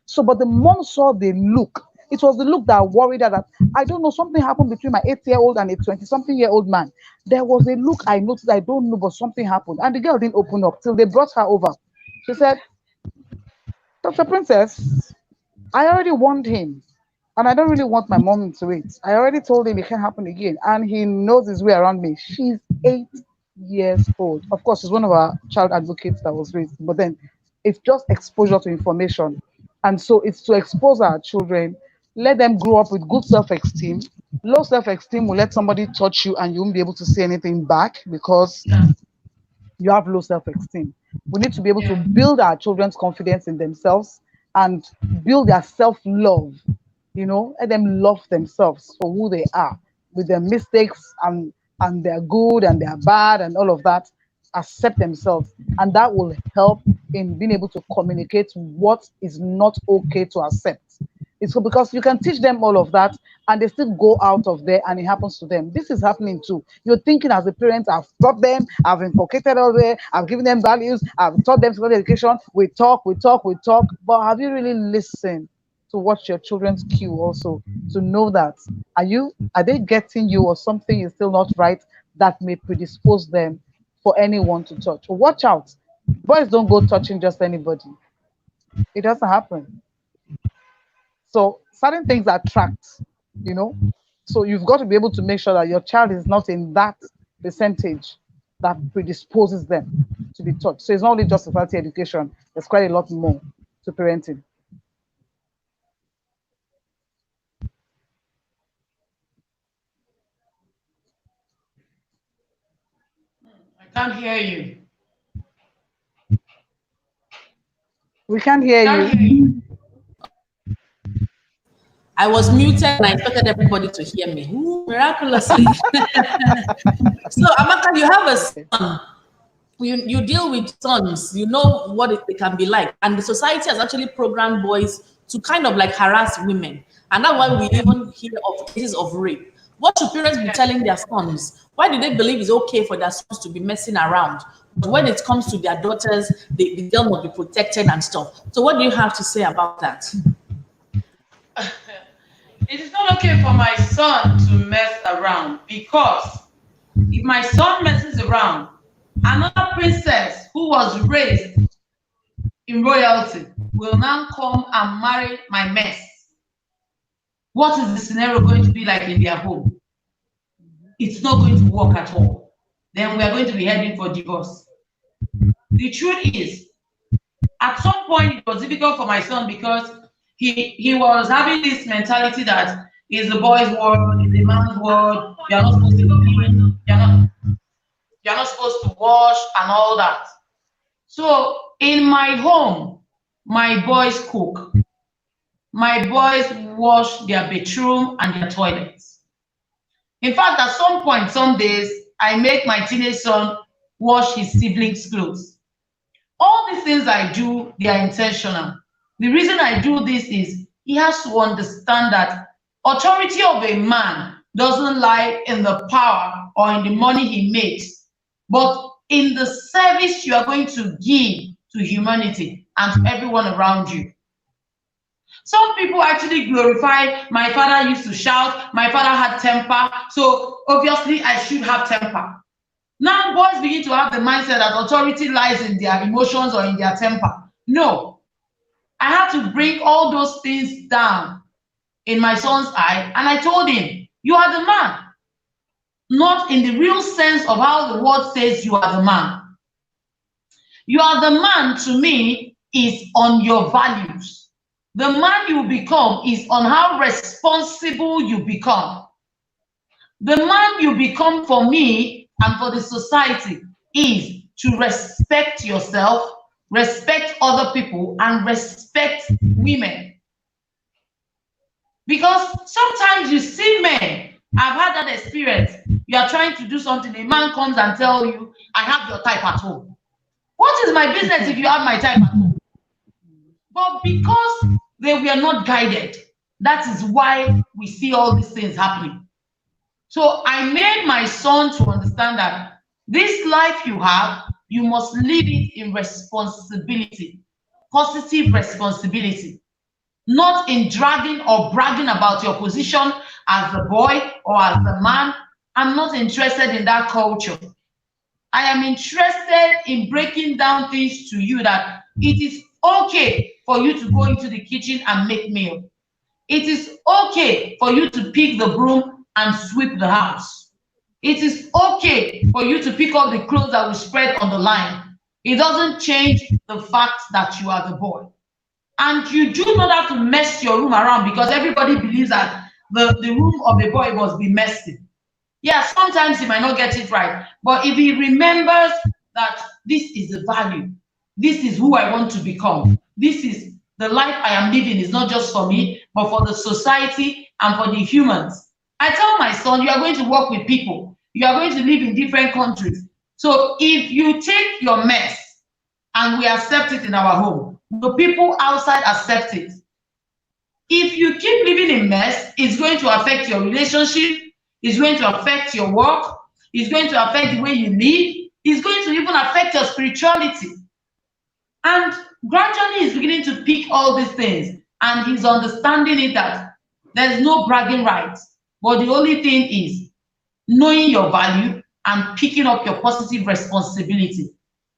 Speaker 2: So, but the mom saw the look. It was the look that worried her that I don't know, something happened between my 8-year-old and a 20-something-year-old man. There was a look I noticed, I don't know, but something happened. And the girl didn't open up till they brought her over. She said, Dr. Princess, I already warned him. And I don't really want my mom into it. I already told him it can't happen again. And he knows his way around me. She's 8 years old. Of course, she's one of our child advocates that was raised. But then it's just exposure to information. And so it's to expose our children, let them grow up with good self-esteem. Low self-esteem will let somebody touch you and you won't be able to say anything back because you have low self-esteem. We need to be able to build our children's confidence in themselves and build their self-love. Let them love themselves for who they are, with their mistakes and their good and their bad and all of that. Accept themselves, and that will help in being able to communicate what is not okay to accept. It's because you can teach them all of that and they still go out of there and it happens to them. This is happening too. You're thinking as a parent, I've taught them, I've inculcated all there, I've given them values, I've taught them physical education. We talk, but have you really listened to watch your children's cue also to know that are they getting you or something is still not right that may predispose them for anyone to touch? Watch out. Boys don't go touching just anybody. It doesn't happen. So certain things attract, so you've got to be able to make sure that your child is not in that percentage that predisposes them to be touched. So it's not only just sexuality education, there's quite a lot more to parenting.
Speaker 3: Can't hear you.
Speaker 2: We can't hear you.
Speaker 1: I was muted and I expected everybody to hear me. Ooh, miraculously. So, Amaka, you have a son. You deal with sons. You know what they can be like. And the society has actually programmed boys to kind of like harass women. And that's why we even hear of cases of rape. What should parents be telling their sons? Why do they believe it's okay for their sons to be messing around? But when it comes to their daughters, the girl must be protected and stuff. So what do you have to say about that?
Speaker 3: It is not okay for my son to mess around, because if my son messes around, another princess who was raised in royalty will now come and marry my mess. What is the scenario going to be like in their home? It's not going to work at all. Then we are going to be heading for divorce. The truth is, at some point it was difficult for my son because he was having this mentality that it's the boy's world, it's the man's world, you're not supposed to clean, you're not supposed to wash and all that. So in my home, my boys cook. My boys wash their bedroom and their toilets. In fact, at some point, some days, I make my teenage son wash his siblings' clothes. All these things I do, they are intentional. The reason I do this is he has to understand that authority of a man doesn't lie in the power or in the money he makes, but in the service you are going to give to humanity and to everyone around you. Some people actually glorify, my father used to shout, my father had temper, so obviously I should have temper. Now boys begin to have the mindset that authority lies in their emotions or in their temper. No. I had to bring all those things down in my son's eye, and I told him, you are the man. Not in the real sense of how the word says you are the man. You are the man, to me, is on your values. The man you become is on how responsible you become. The man you become for me and for the society is to respect yourself, respect other people, and respect women. Because sometimes you see men, I've had that experience. you are trying to do something, a man comes and tell you, I have your type at home. What is my business if you have my type at home? But because they were not guided, that is why we see all these things happening. So I made my son to understand that this life you have, you must live it in responsibility, positive responsibility, not in dragging or bragging about your position as a boy or as a man. I'm not interested in that culture. I am interested in breaking down things to you that it is okay for you to go into the kitchen and make meal. It is okay for you to pick the broom and sweep the house. It is okay for you to pick up the clothes that we spread on the line. It doesn't change the fact that you are the boy. And you do not have to mess your room around because everybody believes that the room of a boy must be messy. Yeah, sometimes he might not get it right, but if he remembers that this is the value, this is who I want to become, this is the life I am living, is not just for me, but for the society and for the humans. I tell my son, you are going to work with people, you are going to live in different countries. So if you take your mess and we accept it in our home, the people outside accept it. If you keep living in mess, it's going to affect your relationship, it's going to affect your work, it's going to affect the way you live, it's going to even affect your spirituality. And gradually he's beginning to pick all these things, and he's understanding it that there's no bragging rights, but the only thing is knowing your value and picking up your positive responsibility.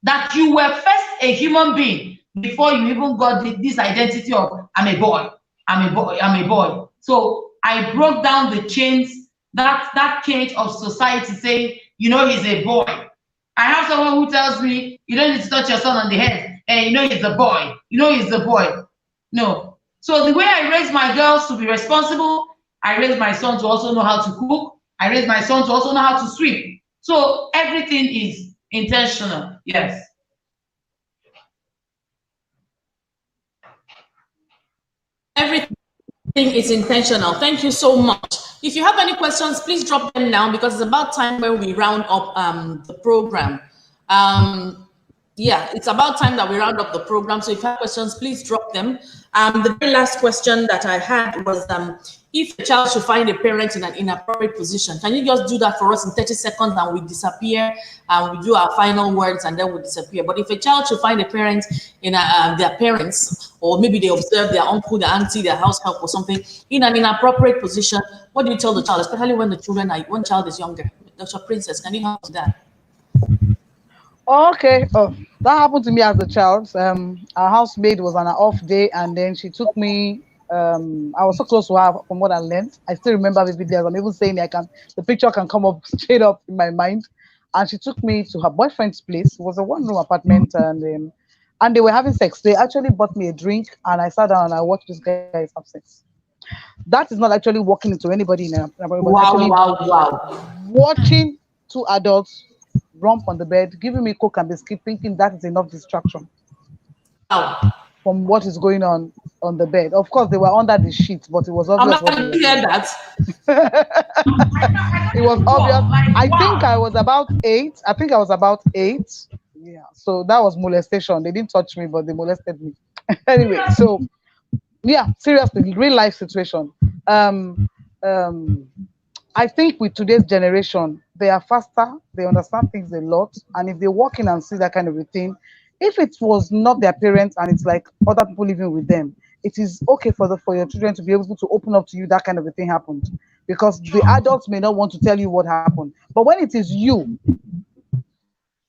Speaker 3: That you were first a human being before you even got this identity of I'm a boy, I'm a boy, I'm a boy. So I broke down the chains, that cage of society saying, you know, he's a boy. I have someone who tells me, you don't need to touch your son on the head, and you know he's a boy, you know he's a boy. No. So the way I raise my girls to be responsible, I raise my son to also know how to cook, I raise my son to also know how to sweep. So everything is intentional. Yes.
Speaker 1: Everything is intentional. Thank you so much. If you have any questions, please drop them now because it's about time when we round up the program. Yeah, it's about time that we round up the program. So if you have questions, please drop them. The very last question that I had was if a child should find a parent in an inappropriate position, can you just do that for us in 30 seconds and we disappear and we do our final words and then we disappear? But if a child should find a parent in their parents, or maybe they observe their uncle, their auntie, their house help or something in an inappropriate position, what do you tell the child, especially when when child is younger? Dr. Princess, can you help with that?
Speaker 2: Okay. Oh, that happened to me as a child. Our housemaid was on an off day, and then she took me. I was so close to her from what I learned. I still remember vividly. I'm even saying the picture can come up straight up in my mind. And she took me to her boyfriend's place. It was a one-room apartment, and they were having sex. They actually bought me a drink, and I sat down and I watched this guys have sex. That is not actually walking into anybody in a
Speaker 1: Wow.
Speaker 2: watching two adults romp on the bed, giving me coke and biscuit, thinking that is enough distraction from what is going on the bed. Of course, they were under the sheet, but it was obvious.
Speaker 1: I didn't hear that.
Speaker 2: It was obvious. I think I was about 8. Yeah. So that was molestation. They didn't touch me, but they molested me. Anyway, so yeah, seriously, real life situation. I think with today's generation, they are faster, they understand things a lot, and if they walk in and see that kind of a thing, if it was not their parents and it's like other people living with them, it is okay for your children to be able to open up to you that kind of a thing happened, because the adults may not want to tell you what happened. But when it is you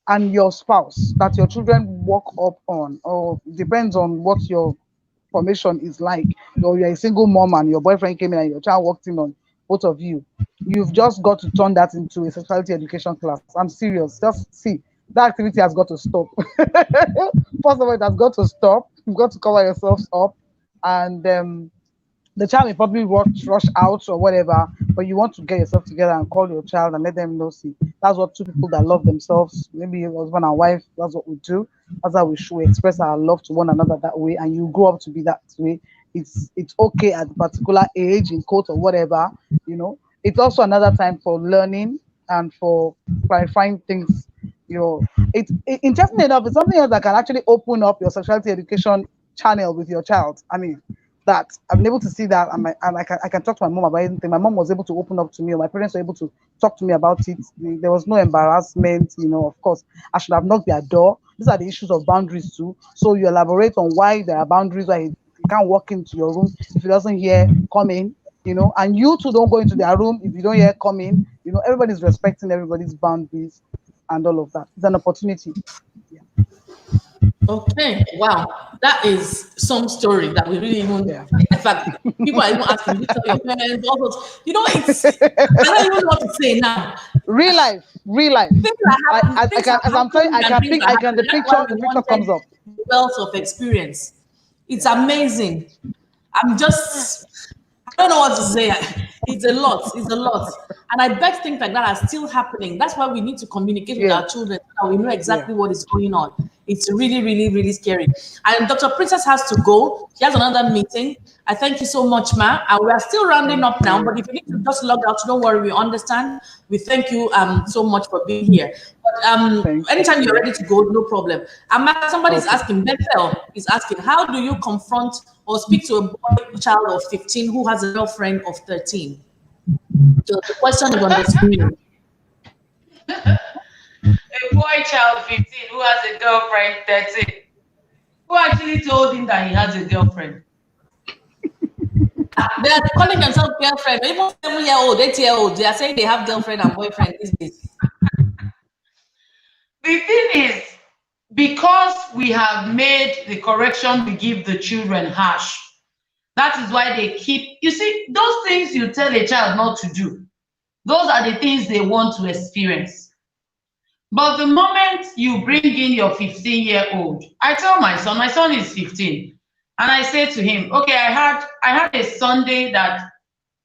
Speaker 2: and your spouse that your children walk up on, or depends on what your formation is like, or you're a single mom and your boyfriend came in and your child walked in on both of you, you've just got to turn that into a sexuality education class. I'm serious. Just see, that activity has got to stop. First of all, it has got to stop. You've got to cover yourselves up, and the child may probably rush out or whatever, but you want to get yourself together and call your child and let them know, see, that's what two people that love themselves, maybe husband and wife, that's what we do. That's how we should express our love to one another that way, and you grow up to be that way. It's okay at a particular age, in quote or whatever, you know. It's also another time for learning, and for clarifying things. It's interesting enough. It's something else that can actually open up your sexuality education channel with your child. I mean, that I've been able to see that, and I can talk to my mom about anything. My mom was able to open up to me, or my parents were able to talk to me about it. There was no embarrassment. Of course, I should have knocked their door. These are the issues of boundaries too. So you elaborate on why there are boundaries, why he can't walk into your room if he doesn't hear come in. And you two don't go into their room if you don't hear come in. Everybody's respecting everybody's boundaries and all of that. It's an opportunity. Yeah.
Speaker 1: Okay, wow, that is some story that we really even.
Speaker 2: Yeah.
Speaker 1: In fact, people are even asking you to tell your parents. All those, it's. I don't even know what to say now.
Speaker 2: Real life.
Speaker 1: Things are happening.
Speaker 2: I can, as I'm telling you, the picture comes up.
Speaker 1: Wealth of experience. It's amazing. I'm just. I don't know what to say. It's a lot. It's a lot. And I bet things like that are still happening. That's why we need to communicate with our children so we know exactly what is going on. It's really, really, really scary. And Dr. Princess has to go. She has another meeting. I thank you so much, Ma. And we are still rounding up now. But if you need to just log out, don't worry. We understand. We thank you so much for being here. But anytime you're ready to go, no problem. Somebody's asking, Bethel is asking, how do you confront or speak to a boy child of 15 who has a girlfriend of 13? So the question is on the screen.
Speaker 3: A boy child 15 who has a girlfriend 13. Who actually told him that he has a girlfriend?
Speaker 1: They are calling themselves girlfriend. Even 7-year-old, 8-year-old, they are saying they have girlfriend and boyfriend these days.
Speaker 3: The thing is, because we have made the correction we give the children harsh, that is why they keep, you see, those things you tell a child not to do, those are the things they want to experience. But the moment you bring in your 15-year-old, I tell my son is 15, and I say to him, okay, I had a Sunday that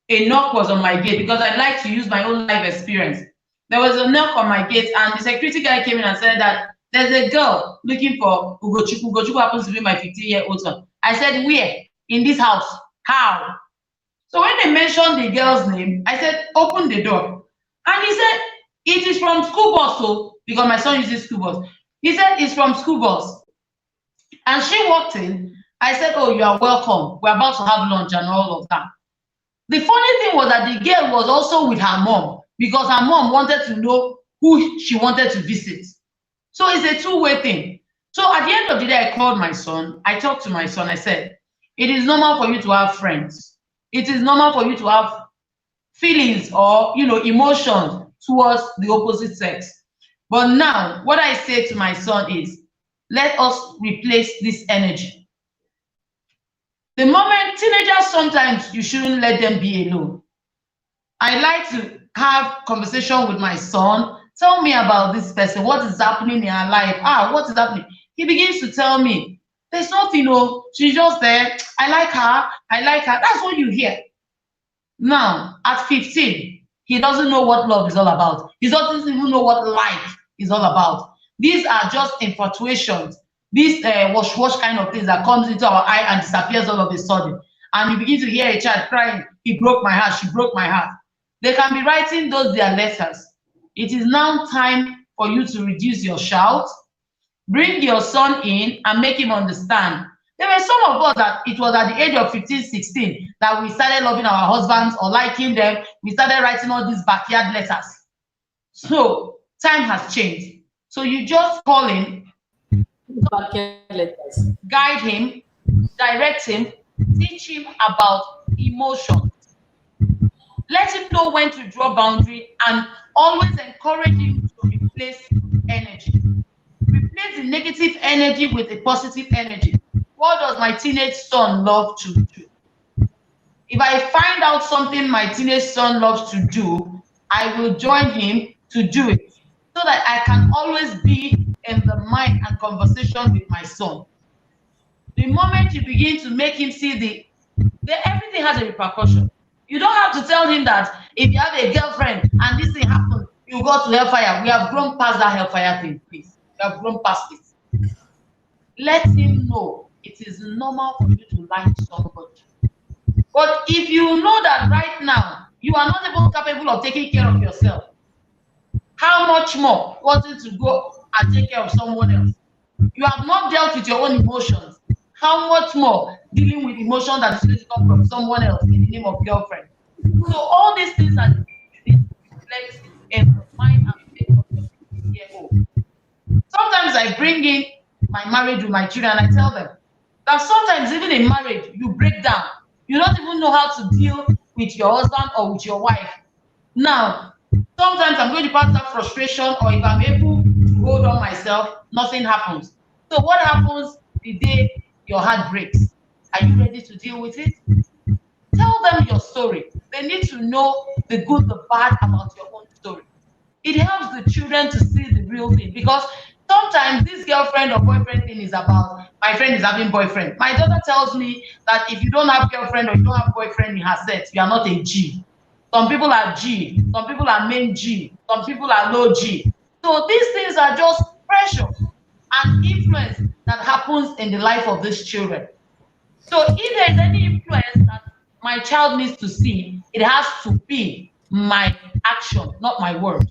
Speaker 3: a knock was on my gate because I like to use my own life experience. There was a knock on my gate, and the security guy came in and said that there's a girl looking for Ugochukwu. Ugochukwu happens to be my 15-year-old son. I said, where? In this house. How? So when they mentioned the girl's name, I said, open the door. And he said, it is from school bus, so because my son uses school bus. He said, it's from school bus. And she walked in. I said, oh, you are welcome. We're about to have lunch and all of that. The funny thing was that the girl was also with her mom because her mom wanted to know who she wanted to visit. So it's a two-way thing. So at the end of the day, I called my son. I talked to my son. I said, it is normal for you to have friends. It is normal for you to have feelings or, emotions towards the opposite sex. But now, what I say to my son is, let us replace this energy. The moment teenagers, sometimes you shouldn't let them be alone. I like to have conversation with my son. Tell me about this person. What is happening in her life? What is happening? He begins to tell me, there's nothing, she's just there. I like her. That's what you hear. Now, at 15, he doesn't know what love is all about. He doesn't even know what life is all about. These are just infatuations. These wash kind of things that comes into our eye and disappears all of a sudden. And you begin to hear a child crying, he broke my heart, she broke my heart. They can be writing those their letters. It is now time for you to reduce your shout, bring your son in and make him understand. There were some of us that it was at the age of 15, 16 that we started loving our husbands or liking them. We started writing all these backyard letters. So time has changed. So you just call him, guide him, direct him, teach him about emotion. Let him know when to draw boundary and always encourage him to replace energy. Replace the negative energy with a positive energy. What does my teenage son love to do? If I find out something my teenage son loves to do, I will join him to do it so that I can always be in the mind and conversation with my son. The moment you begin to make him see everything has a repercussion. You don't have to tell him that if you have a girlfriend and this thing happens, you go to hellfire. We have grown past that hellfire thing, please. We have grown past it. Let him know it is normal for you to like somebody. But if you know that right now you are not even capable of taking care of yourself, How much more wanting to go and take care of someone else? You have not dealt with your own emotions. How much more dealing with emotion that is going to come from someone else in the name of girlfriend? So all these things are you need to reflect in the mind and face of your 15-year-old. Sometimes I bring in my marriage with my children and I tell them that sometimes even in marriage you break down. You don't even know how to deal with your husband or with your wife. Now, sometimes I'm going to pass that frustration, or if I'm able to hold on myself, nothing happens. So what happens the day your heart breaks? Are you ready to deal with it? Tell them your story. They need to know the good, the bad about your own story. It helps the children to see the real thing, because sometimes this girlfriend or boyfriend thing is about my friend is having boyfriend. My daughter tells me that if you don't have girlfriend or you don't have boyfriend in her set, you are not a G. Some people are G, some people are main G, some people are low G. So these things are just pressure and influence that happens in the life of these children. So if there is any influence that my child needs to see, it has to be my action, not my word.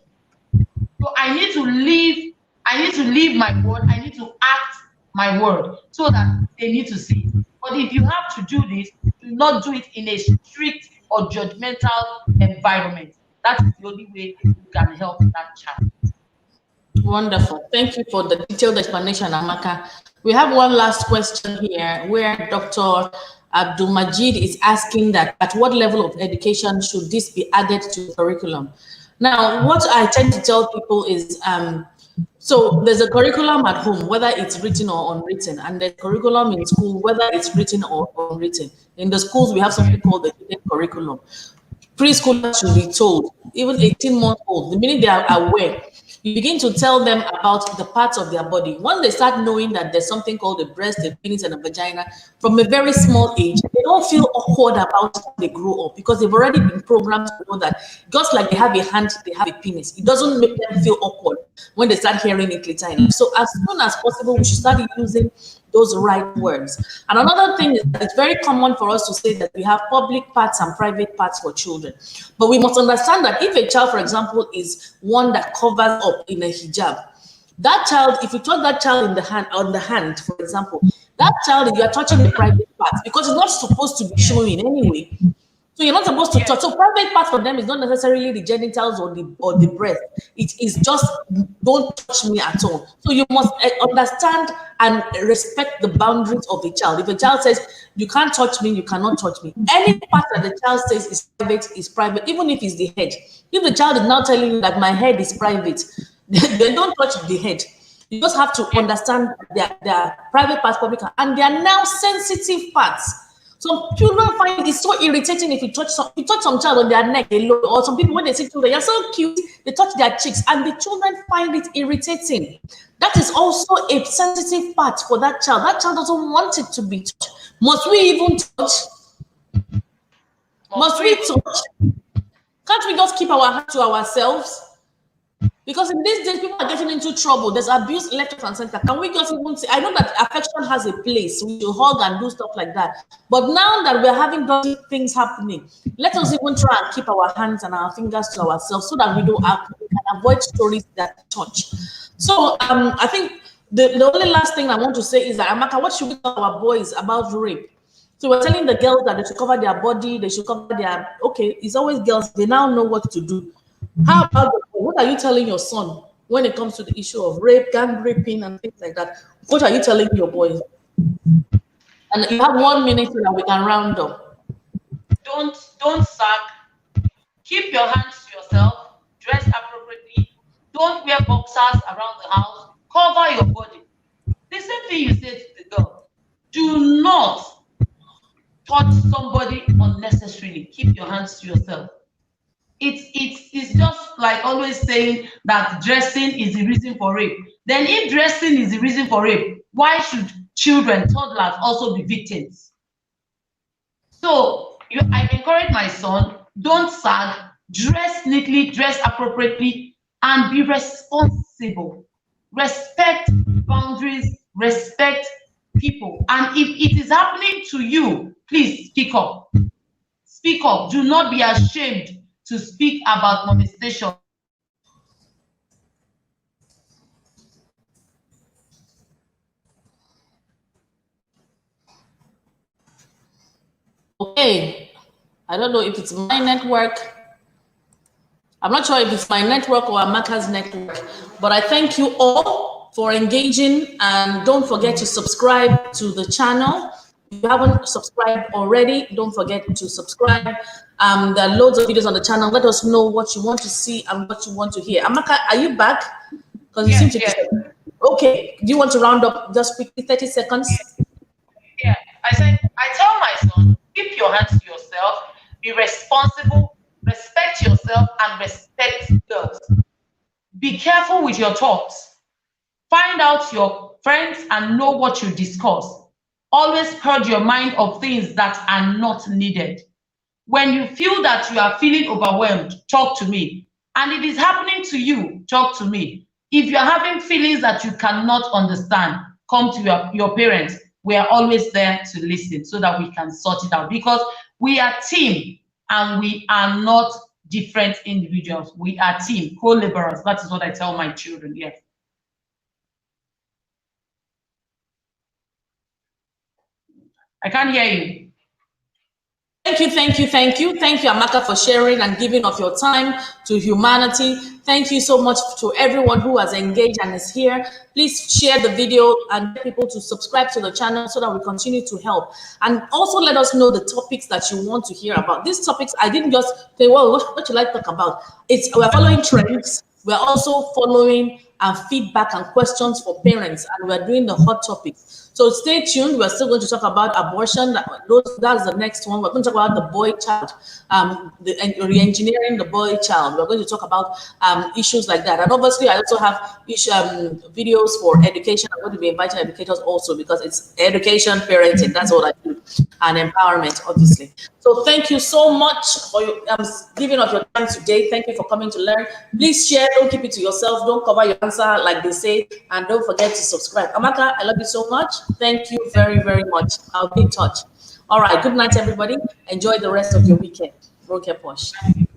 Speaker 3: So I need to live my word, I need to act my word so that they need to see it. But if you have to do this, do not do it in a strict or judgmental environment. That is the only way you can help that child.
Speaker 1: Wonderful. Thank you for the detailed explanation, Amaka. We have one last question here where Dr. Abdul Majid is asking that at what level of education should this be added to the curriculum? Now, what I tend to tell people is, so there's a curriculum at home, whether it's written or unwritten, and there's curriculum in school, whether it's written or unwritten. In the schools, we have something called the hidden curriculum. Preschoolers should be told, even 18-month-old, the minute they are aware, you begin to tell them about the parts of their body. Once they start knowing that there's something called a breast, a penis, and a vagina, from a very small age, they don't feel awkward about it when they grow up, because they've already been programmed to know that just like they have a hand, they have a penis. It doesn't make them feel awkward when they start hearing it later in life. So as soon as possible, we should start using those right words. And another thing is that it's very common for us to say that we have public parts and private parts for children. But we must understand that if a child, for example, is one that covers up in a hijab, that child, if you touch that child in the hand, on the hand, for example, that child, you are touching the private parts because it's not supposed to be showing anyway. So you're not supposed to touch. So private part for them is not necessarily the genitals or the breast. It is just don't touch me at all. So you must understand and respect the boundaries of the child. If a child says you can't touch me, you cannot touch me. Any part that the child says is private, even if it's the head. If the child is now telling you that my head is private, then don't touch the head. You just have to understand their private parts, public, and they are now sensitive parts. Some children find it so irritating if you touch some child on their neck, or some people when they see children, you're so cute, they touch their cheeks, and the children find it irritating. That is also a sensitive part for that child. That child doesn't want it to be touched. Must we even touch? Must we touch? Can't we just keep our hands to ourselves? Because in these days, people are getting into trouble. There's abuse left, right, and center. Can we just even say, I know that affection has a place. We should hug and do stuff like that. But now that we're having dirty things happening, let us even try and keep our hands and our fingers to ourselves so that we can avoid stories that touch. So I think the only last thing I want to say is that, Amaka, what should we tell our boys about rape? So we're telling the girls that they should cover their body, they should cover their, okay, it's always girls, they now know what to do. How about what are you telling your son when it comes to the issue of rape, gang raping, and things like that? What are you telling your boys? And you have 1 minute so that we can round up.
Speaker 3: Don't sag. Keep your hands to yourself. Dress appropriately. Don't wear boxers around the house. Cover your body. The same thing you said to the girl. Do not touch somebody unnecessarily. Keep your hands to yourself. It's just like always saying that dressing is the reason for rape. Then if dressing is the reason for rape, why should children, toddlers also be victims? So I encourage my son, don't sag, dress neatly, dress appropriately, and be responsible. Respect boundaries, respect people. And if it is happening to you, please speak up. Speak up. Do not be ashamed to speak about molestation.
Speaker 1: Okay, I don't know if it's my network. I'm not sure if it's my network or Amaka's network, but I thank you all for engaging, and don't forget to subscribe to the channel. If you haven't subscribed already, don't forget to subscribe. There are loads of videos on the channel. Let us know what you want to see and what you want to hear. Amaka, are you back? Because you seem to be... Okay, do you want to round up just quickly, 30 seconds?
Speaker 3: Yeah, I said, I tell my son, keep your hands to yourself, be responsible, respect yourself, and respect girls. Be careful with your thoughts. Find out your friends and know what you discuss. Always purge your mind of things that are not needed. When you feel that you are feeling overwhelmed, talk to me. And if it's happening to you, talk to me. If you're having feelings that you cannot understand, come to your parents. We are always there to listen so that we can sort it out, because we are team and we are not different individuals. We are team, co-laborers. That is what I tell my children. Yes. I can't hear you.
Speaker 1: Thank you, thank you, thank you. Thank you, Amaka, for sharing and giving of your time to humanity. Thank you so much to everyone who has engaged and is here. Please share the video and get people to subscribe to the channel so that we continue to help. And also let us know the topics that you want to hear about. These topics, I didn't just say, well, what you like to talk about? We're following trends. We're also following feedback and questions for parents, and we're doing the hot topics. So stay tuned. We're still going to talk about abortion. That's the next one. We're going to talk about the boy child, re-engineering the boy child. We're going to talk about issues like that. And obviously, I also have videos for education. I'm going to be inviting educators also, because it's education, parenting. That's what I do, and empowerment, obviously. So thank you so much for giving of your time today. Thank you for coming to learn. Please share. Don't keep it to yourself. Don't cover your answer, like they say. And don't forget to subscribe. Amaka, I love you so much. Thank you very, very much. I'll be in touch. All right. Good night, everybody. Enjoy the rest of your weekend. RonkePosh.